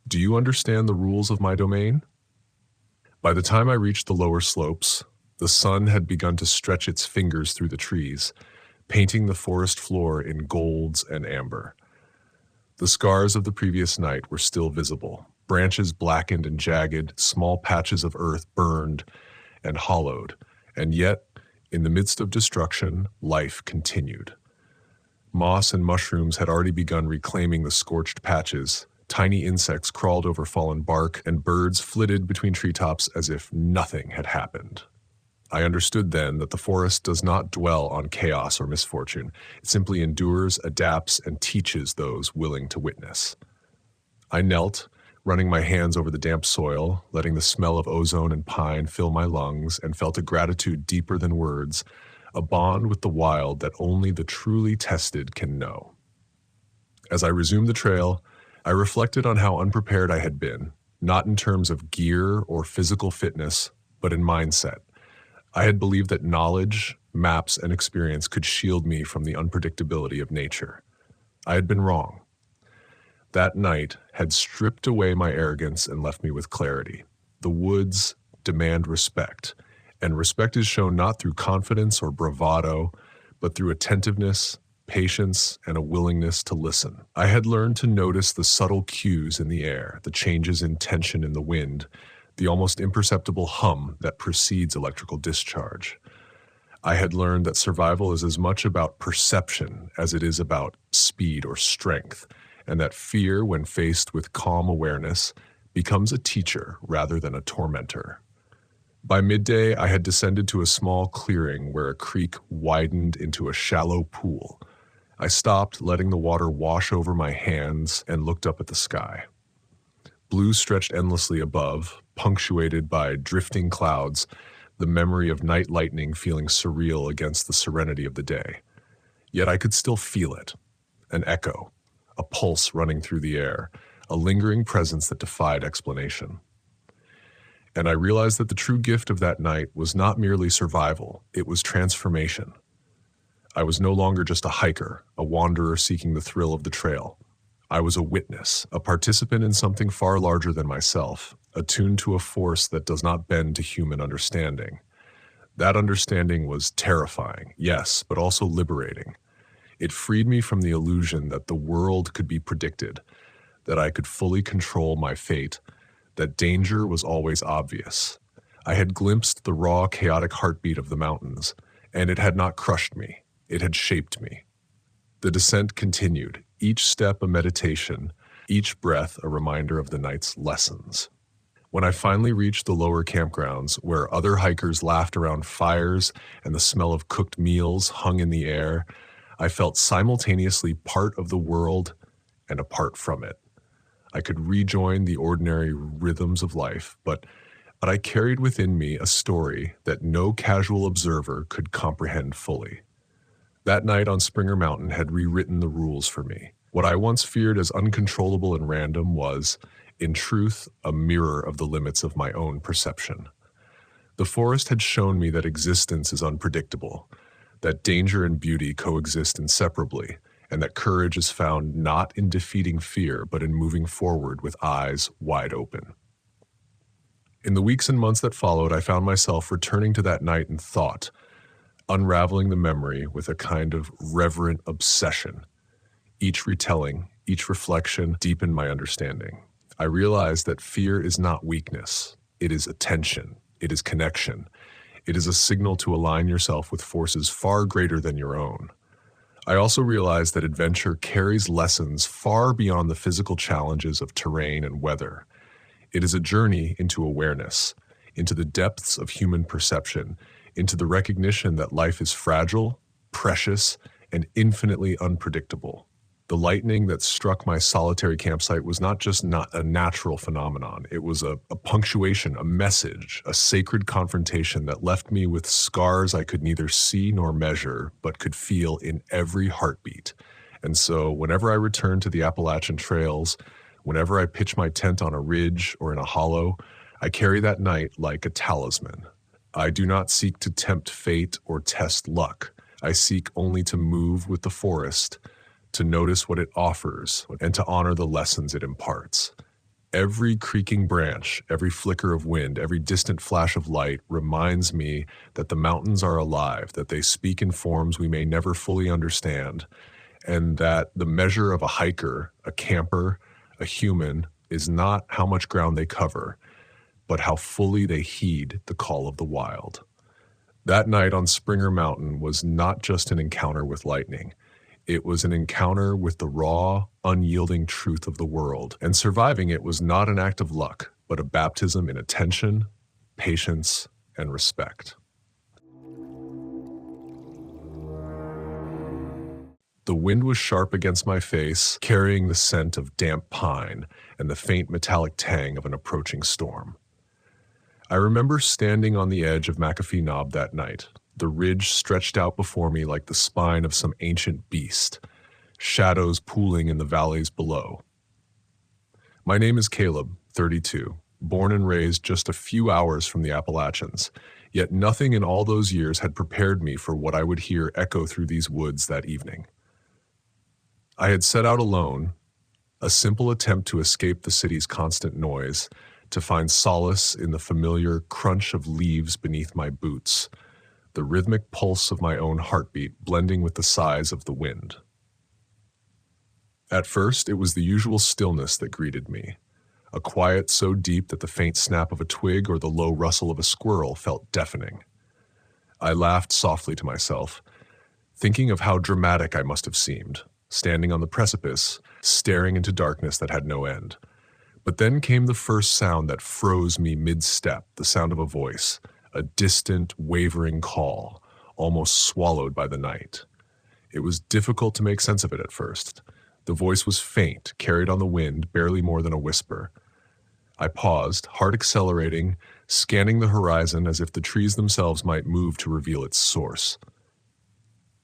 Do you understand the rules of my domain?" By the time I reached the lower slopes, the sun had begun to stretch its fingers through the trees, painting the forest floor in golds and amber. The scars of the previous night were still visible, branches blackened and jagged, small patches of earth burned and hollowed, and yet, in the midst of destruction, life continued. Moss and mushrooms had already begun reclaiming the scorched patches, tiny insects crawled over fallen bark, and birds flitted between treetops as if nothing had happened. I understood then that the forest does not dwell on chaos or misfortune. It simply endures, adapts, and teaches those willing to witness. I knelt, running my hands over the damp soil, letting the smell of ozone and pine fill my lungs, and felt a gratitude deeper than words, a bond with the wild that only the truly tested can know. As I resumed the trail, I reflected on how unprepared I had been, not in terms of gear or physical fitness, but in mindset. I had believed that knowledge, maps, and experience could shield me from the unpredictability of nature. I had been wrong. That night had stripped away my arrogance and left me with clarity. The woods demand respect, and respect is shown not through confidence or bravado, but through attentiveness, patience, and a willingness to listen. I had learned to notice the subtle cues in the air, the changes in tension in the wind, the almost imperceptible hum that precedes electrical discharge. I had learned that survival is as much about perception as it is about speed or strength, and that fear, when faced with calm awareness, becomes a teacher rather than a tormentor. By midday, I had descended to a small clearing where a creek widened into a shallow pool. I stopped, letting the water wash over my hands, and looked up at the sky. Blue stretched endlessly above, punctuated by drifting clouds, the memory of night lightning feeling surreal against the serenity of the day. Yet I could still feel it, an echo, a pulse running through the air, a lingering presence that defied explanation. And I realized that the true gift of that night was not merely survival, it was transformation. I was no longer just a hiker, a wanderer seeking the thrill of the trail. I was a witness, a participant in something far larger than myself, attuned to a force that does not bend to human understanding. That understanding was terrifying, yes, but also liberating. It freed me from the illusion that the world could be predicted, that I could fully control my fate, that danger was always obvious. I had glimpsed the raw, chaotic heartbeat of the mountains, and it had not crushed me. It had shaped me. The descent continued, each step a meditation, each breath a reminder of the night's lessons. When I finally reached the lower campgrounds, where other hikers laughed around fires and the smell of cooked meals hung in the air, I felt simultaneously part of the world and apart from it. I could rejoin the ordinary rhythms of life, but I carried within me a story that no casual observer could comprehend fully. That night on Springer Mountain had rewritten the rules for me. What I once feared as uncontrollable and random was, in truth, a mirror of the limits of my own perception. The forest had shown me that existence is unpredictable, that danger and beauty coexist inseparably, and that courage is found not in defeating fear, but in moving forward with eyes wide open. In the weeks and months that followed, I found myself returning to that night in thought, unraveling the memory with a kind of reverent obsession. Each retelling, each reflection deepened my understanding. I realized that fear is not weakness. It is attention. It is connection. It is a signal to align yourself with forces far greater than your own. I also realized that adventure carries lessons far beyond the physical challenges of terrain and weather. It is a journey into awareness, into the depths of human perception, into the recognition that life is fragile, precious, and infinitely unpredictable. The lightning that struck my solitary campsite was not a natural phenomenon. It was a punctuation, a message, a sacred confrontation that left me with scars I could neither see nor measure, but could feel in every heartbeat. And so whenever I return to the Appalachian trails, whenever I pitch my tent on a ridge or in a hollow, I carry that night like a talisman. I do not seek to tempt fate or test luck. I seek only to move with the forest, to notice what it offers, and to honor the lessons it imparts. Every creaking branch, every flicker of wind, every distant flash of light reminds me that the mountains are alive, that they speak in forms we may never fully understand, and that the measure of a hiker, a camper, a human is not how much ground they cover, but how fully they heed the call of the wild. That night on Springer Mountain was not just an encounter with lightning. It was an encounter with the raw, unyielding truth of the world, and surviving it was not an act of luck, but a baptism in attention, patience, and respect. The wind was sharp against my face, carrying the scent of damp pine and the faint metallic tang of an approaching storm. I remember standing on the edge of McAfee Knob that night, the ridge stretched out before me like the spine of some ancient beast, shadows pooling in the valleys below. My name is Caleb, 32, born and raised just a few hours from the Appalachians, yet nothing in all those years had prepared me for what I would hear echo through these woods that evening. I had set out alone, a simple attempt to escape the city's constant noise, to find solace in the familiar crunch of leaves beneath my boots, the rhythmic pulse of my own heartbeat blending with the sighs of the wind. At first, it was the usual stillness that greeted me, a quiet so deep that the faint snap of a twig or the low rustle of a squirrel felt deafening. I laughed softly to myself, thinking of how dramatic I must have seemed, standing on the precipice, staring into darkness that had no end. But then came the first sound that froze me mid-step, the sound of a voice, a distant, wavering call, almost swallowed by the night. It was difficult to make sense of it at first. The voice was faint, carried on the wind, barely more than a whisper. I paused, heart accelerating, scanning the horizon as if the trees themselves might move to reveal its source.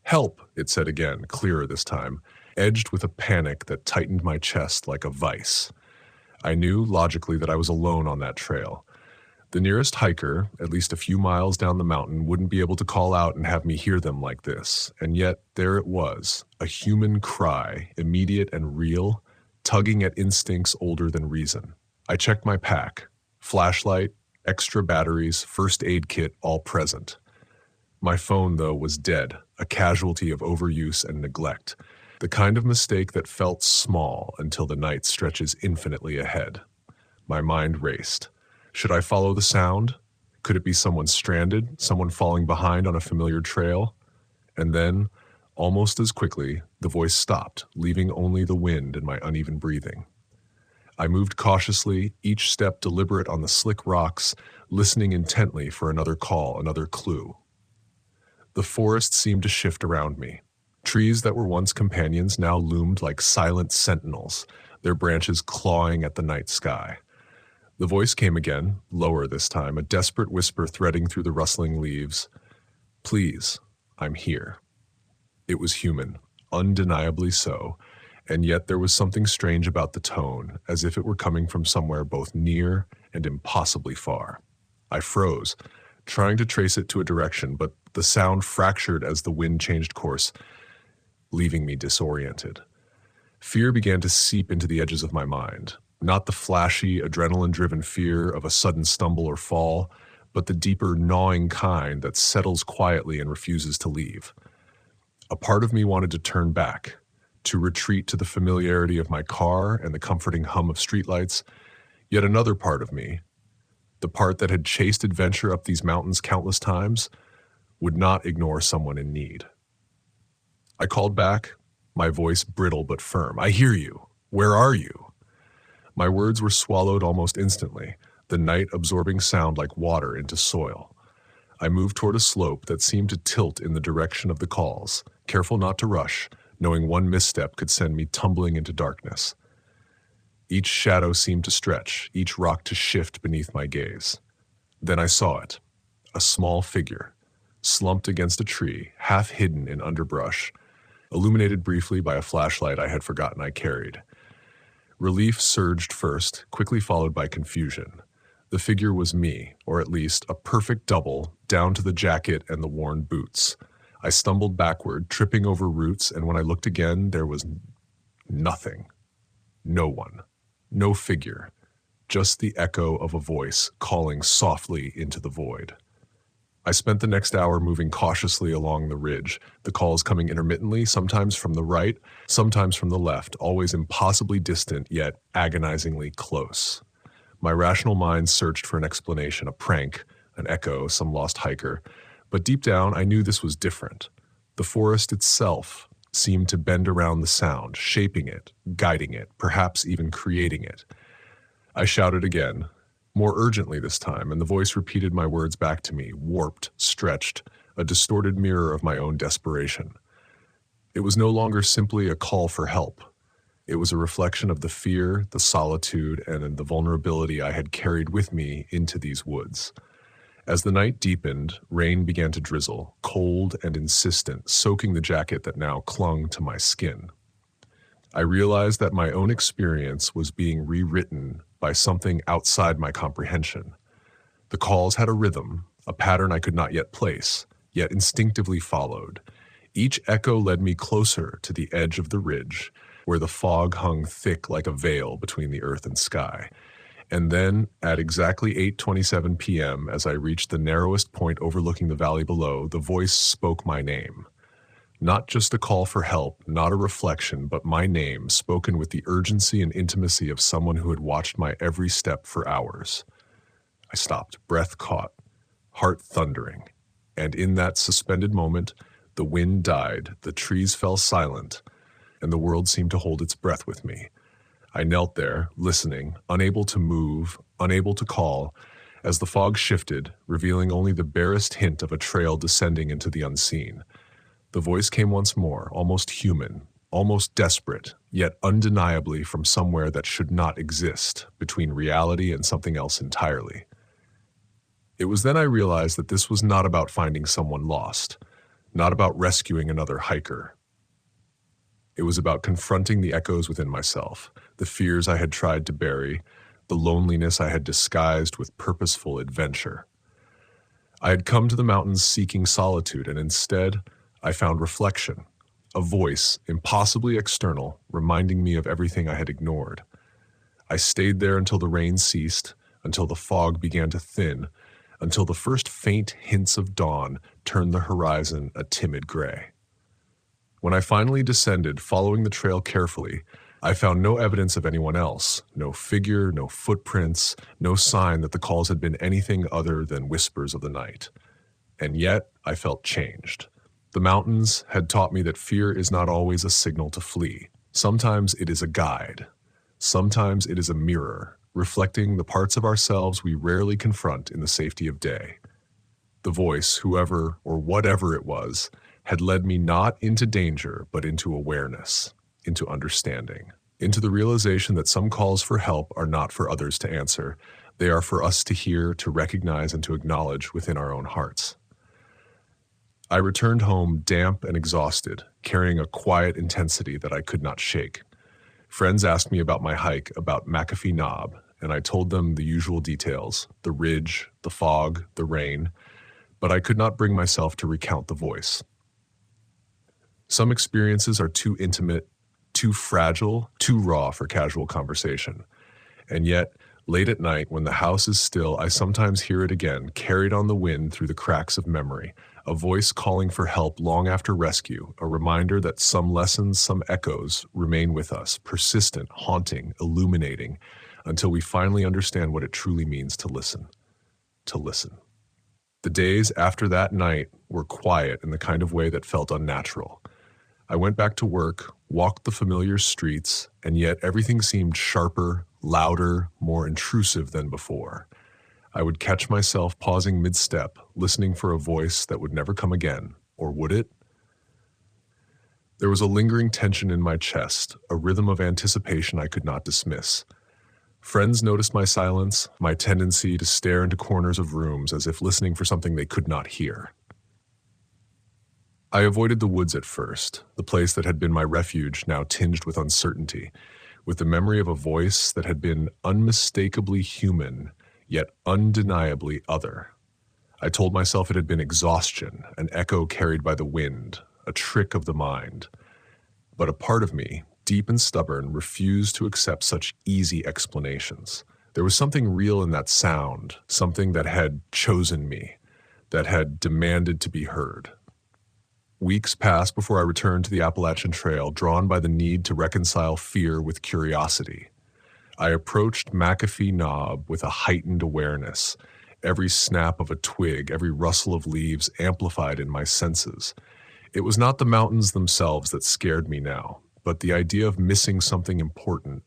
"Help," it said again, clearer this time, edged with a panic that tightened my chest like a vice. I knew, logically, that I was alone on that trail. The nearest hiker, at least a few miles down the mountain, wouldn't be able to call out and have me hear them like this. And yet, there it was, a human cry, immediate and real, tugging at instincts older than reason. I checked my pack. Flashlight, extra batteries, first aid kit, all present. My phone, though, was dead, a casualty of overuse and neglect. The kind of mistake that felt small until the night stretches infinitely ahead. My mind raced. Should I follow the sound? Could it be someone stranded, someone falling behind on a familiar trail? And then, almost as quickly, the voice stopped, leaving only the wind and my uneven breathing. I moved cautiously, each step deliberate on the slick rocks, listening intently for another call, another clue. The forest seemed to shift around me. Trees that were once companions now loomed like silent sentinels, their branches clawing at the night sky. The voice came again, lower this time, a desperate whisper threading through the rustling leaves. "Please, I'm here." It was human, undeniably so, and yet there was something strange about the tone, as if it were coming from somewhere both near and impossibly far. I froze, trying to trace it to a direction, but the sound fractured as the wind changed course, leaving me disoriented. Fear began to seep into the edges of my mind. Not the flashy, adrenaline-driven fear of a sudden stumble or fall, but the deeper, gnawing kind that settles quietly and refuses to leave. A part of me wanted to turn back, to retreat to the familiarity of my car and the comforting hum of streetlights, yet another part of me, the part that had chased adventure up these mountains countless times, would not ignore someone in need. I called back, my voice brittle but firm. "I hear you. Where are you?" My words were swallowed almost instantly. the night absorbing sound like water into soil. I moved toward a slope that seemed to tilt in the direction of the calls, careful not to rush, knowing one misstep could send me tumbling into darkness. Each shadow seemed to stretch, each rock to shift beneath my gaze. Then I saw it, a small figure, slumped against a tree, half hidden in underbrush, illuminated briefly by a flashlight I had forgotten I carried. Relief surged first, quickly followed by confusion. The figure was me, or at least a perfect double, down to the jacket and the worn boots. I stumbled backward, tripping over roots, and when I looked again, there was nothing. No one. No figure. Just the echo of a voice calling softly into the void. I spent the next hour moving cautiously along the ridge, the calls coming intermittently, sometimes from the right, sometimes from the left, always impossibly distant, yet agonizingly close. My rational mind searched for an explanation, a prank, an echo, some lost hiker. But deep down, I knew this was different. The forest itself seemed to bend around the sound, shaping it, guiding it, perhaps even creating it. I shouted again, more urgently this time, and the voice repeated my words back to me, warped, stretched, a distorted mirror of my own desperation. It was no longer simply a call for help. It was a reflection of the fear, the solitude, and the vulnerability I had carried with me into these woods. As the night deepened, rain began to drizzle, cold and insistent, soaking the jacket that now clung to my skin. I realized that my own experience was being rewritten by something outside my comprehension. The calls had a rhythm, a pattern I could not yet place, yet instinctively followed. Each echo led me closer to the edge of the ridge, where the fog hung thick like a veil between the earth and sky. And then, at exactly 8:27 p.m., as I reached the narrowest point overlooking the valley below, the voice spoke my name. Not just a call for help, not a reflection, but my name, spoken with the urgency and intimacy of someone who had watched my every step for hours. I stopped, breath caught, heart thundering. And in that suspended moment, the wind died, the trees fell silent, and the world seemed to hold its breath with me. I knelt there, listening, unable to move, unable to call, as the fog shifted, revealing only the barest hint of a trail descending into the unseen. The voice came once more, almost human, almost desperate, yet undeniably from somewhere that should not exist, between reality and something else entirely. It was then I realized that this was not about finding someone lost, not about rescuing another hiker. It was about confronting the echoes within myself, the fears I had tried to bury, the loneliness I had disguised with purposeful adventure. I had come to the mountains seeking solitude, and instead, I found reflection, a voice, impossibly external, reminding me of everything I had ignored. I stayed there until the rain ceased, until the fog began to thin, until the first faint hints of dawn turned the horizon a timid gray. When I finally descended, following the trail carefully, I found no evidence of anyone else, no figure, no footprints, no sign that the calls had been anything other than whispers of the night. And yet, I felt changed. The mountains had taught me that fear is not always a signal to flee. Sometimes it is a guide. Sometimes it is a mirror, reflecting the parts of ourselves we rarely confront in the safety of day. The voice, whoever or whatever it was, had led me not into danger, but into awareness, into understanding, into the realization that some calls for help are not for others to answer. They are for us to hear, to recognize, and to acknowledge within our own hearts. I returned home damp and exhausted, carrying a quiet intensity that I could not shake. Friends asked me about my hike, about McAfee Knob, and I told them the usual details, the ridge, the fog, the rain, but I could not bring myself to recount the voice. Some experiences are too intimate, too fragile, too raw for casual conversation. And yet, late at night, when the house is still, I sometimes hear it again, carried on the wind through the cracks of memory, a voice calling for help long after rescue, a reminder that some lessons, some echoes remain with us, persistent, haunting, illuminating, until we finally understand what it truly means to listen. To listen. The days after that night were quiet in the kind of way that felt unnatural. I went back to work, walked the familiar streets, and yet everything seemed sharper, louder, more intrusive than before. I would catch myself pausing mid-step, listening for a voice that would never come again. Or would it? There was a lingering tension in my chest, a rhythm of anticipation I could not dismiss. Friends noticed my silence, my tendency to stare into corners of rooms as if listening for something they could not hear. I avoided the woods at first, the place that had been my refuge now tinged with uncertainty, with the memory of a voice that had been unmistakably human, yet undeniably other. I told myself it had been exhaustion, an echo carried by the wind, a trick of the mind. But a part of me, deep and stubborn, refused to accept such easy explanations. There was something real in that sound, something that had chosen me, that had demanded to be heard. Weeks passed before I returned to the Appalachian Trail, drawn by the need to reconcile fear with curiosity. I approached McAfee Knob with a heightened awareness, every snap of a twig, every rustle of leaves amplified in my senses. It was not the mountains themselves that scared me now, but the idea of missing something important,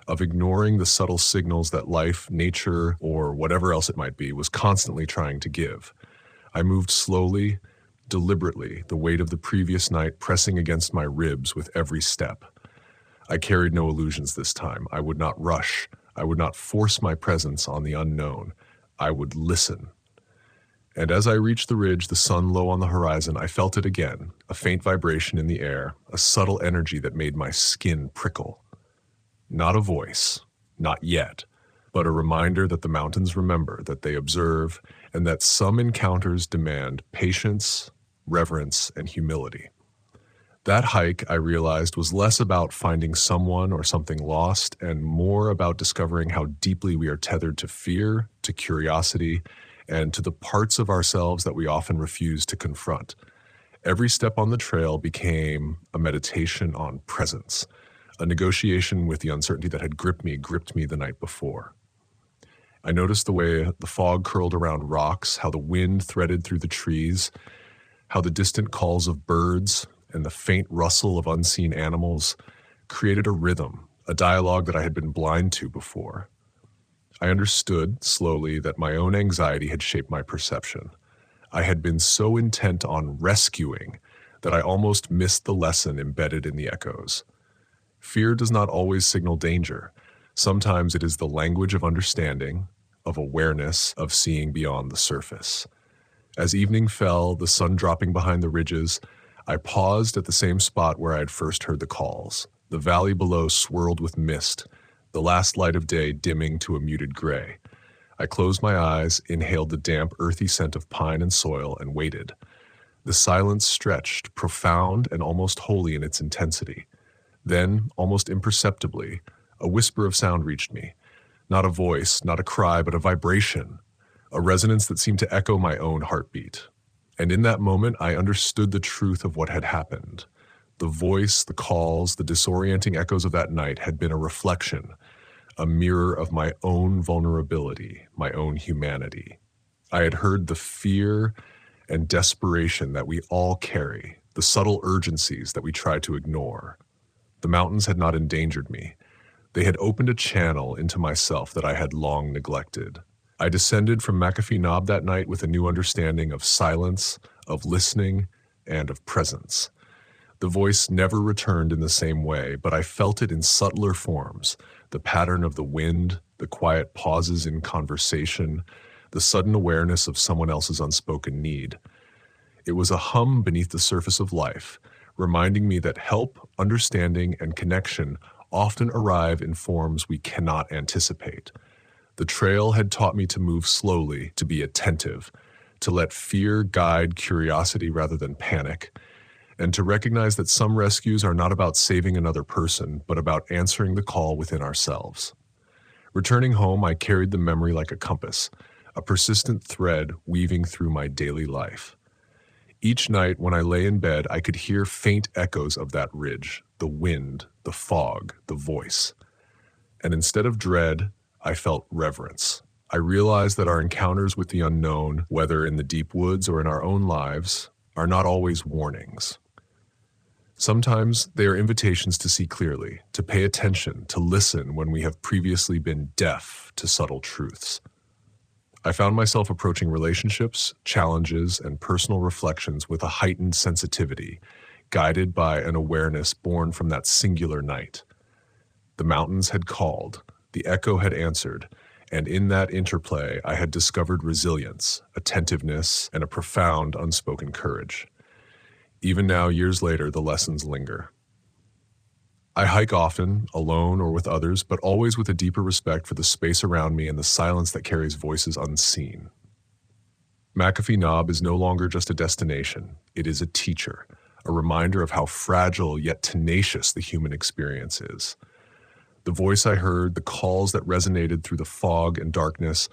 of ignoring the subtle signals that life, nature, or whatever else it might be, was constantly trying to give. I moved slowly, deliberately, the weight of the previous night pressing against my ribs with every step. I carried no illusions this time. I would not rush. I would not force my presence on the unknown. I would listen. And as I reached the ridge, the sun low on the horizon, I felt it again, a faint vibration in the air, a subtle energy that made my skin prickle. Not a voice, not yet, but a reminder that the mountains remember, that they observe, and that some encounters demand patience, reverence, and humility. That hike, I realized, was less about finding someone or something lost and more about discovering how deeply we are tethered to fear, to curiosity, and to the parts of ourselves that we often refuse to confront. Every step on the trail became a meditation on presence, a negotiation with the uncertainty that had gripped me the night before. I noticed the way the fog curled around rocks, how the wind threaded through the trees, how the distant calls of birds and the faint rustle of unseen animals created a rhythm, a dialogue that I had been blind to before. I understood, slowly, that my own anxiety had shaped my perception. I had been so intent on rescuing that I almost missed the lesson embedded in the echoes. Fear does not always signal danger. Sometimes it is the language of understanding, of awareness, of seeing beyond the surface. As evening fell, the sun dropping behind the ridges, I paused at the same spot where I had first heard the calls. The valley below swirled with mist, the last light of day dimming to a muted gray. I closed my eyes, inhaled the damp, earthy scent of pine and soil, and waited. The silence stretched, profound and almost holy in its intensity. Then, almost imperceptibly, a whisper of sound reached me. Not a voice, not a cry, but a vibration, a resonance that seemed to echo my own heartbeat. And in that moment, I understood the truth of what had happened. The voice, the calls, the disorienting echoes of that night had been a reflection, a mirror of my own vulnerability, my own humanity. I had heard the fear and desperation that we all carry, the subtle urgencies that we try to ignore. The mountains had not endangered me. They had opened a channel into myself that I had long neglected. I descended from McAfee Knob that night with a new understanding of silence, of listening, and of presence. The voice never returned in the same way, but I felt it in subtler forms, the pattern of the wind, the quiet pauses in conversation, the sudden awareness of someone else's unspoken need. It was a hum beneath the surface of life, reminding me that help, understanding, and connection often arrive in forms we cannot anticipate. The trail had taught me to move slowly, to be attentive, to let fear guide curiosity rather than panic, and to recognize that some rescues are not about saving another person, but about answering the call within ourselves. Returning home, I carried the memory like a compass, a persistent thread weaving through my daily life. Each night when I lay in bed, I could hear faint echoes of that ridge, the wind, the fog, the voice. And instead of dread, I felt reverence. I realized that our encounters with the unknown, whether in the deep woods or in our own lives, are not always warnings. Sometimes they are invitations to see clearly, to pay attention, to listen when we have previously been deaf to subtle truths. I found myself approaching relationships, challenges, and personal reflections with a heightened sensitivity, guided by an awareness born from that singular night. The mountains had called, the echo had answered, and in that interplay I had discovered resilience, attentiveness, and a profound unspoken courage. Even now, years later, the lessons linger. I hike often, alone or with others, but always with a deeper respect for the space around me and the silence that carries voices unseen. McAfee Knob is no longer just a destination. It is a teacher, a reminder of how fragile yet tenacious the human experience is. The voice I heard, the calls that resonated through the fog and darkness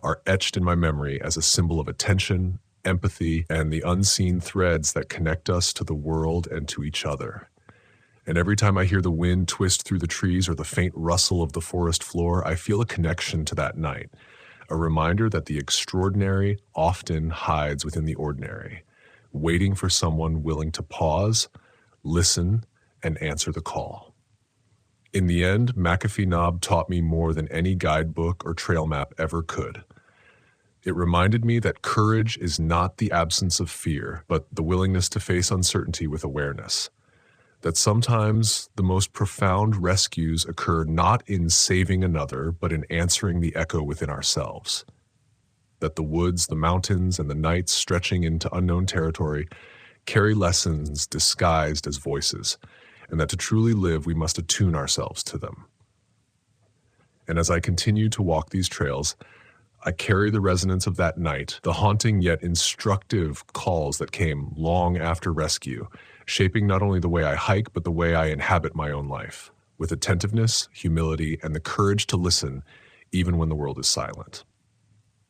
are etched in my memory as a symbol of attention, empathy, and the unseen threads that connect us to the world and to each other. And every time I hear the wind twist through the trees or the faint rustle of the forest floor, I feel a connection to that night, a reminder that the extraordinary often hides within the ordinary, waiting for someone willing to pause, listen, and answer the call. In the end, McAfee Knob taught me more than any guidebook or trail map ever could. It reminded me that courage is not the absence of fear, but the willingness to face uncertainty with awareness. That sometimes the most profound rescues occur not in saving another, but in answering the echo within ourselves. That the woods, the mountains, and the nights stretching into unknown territory carry lessons disguised as voices, and that to truly live, we must attune ourselves to them. And as I continue to walk these trails, I carry the resonance of that night, the haunting yet instructive calls that came long after rescue, shaping not only the way I hike, but the way I inhabit my own life, with attentiveness, humility, and the courage to listen, even when the world is silent.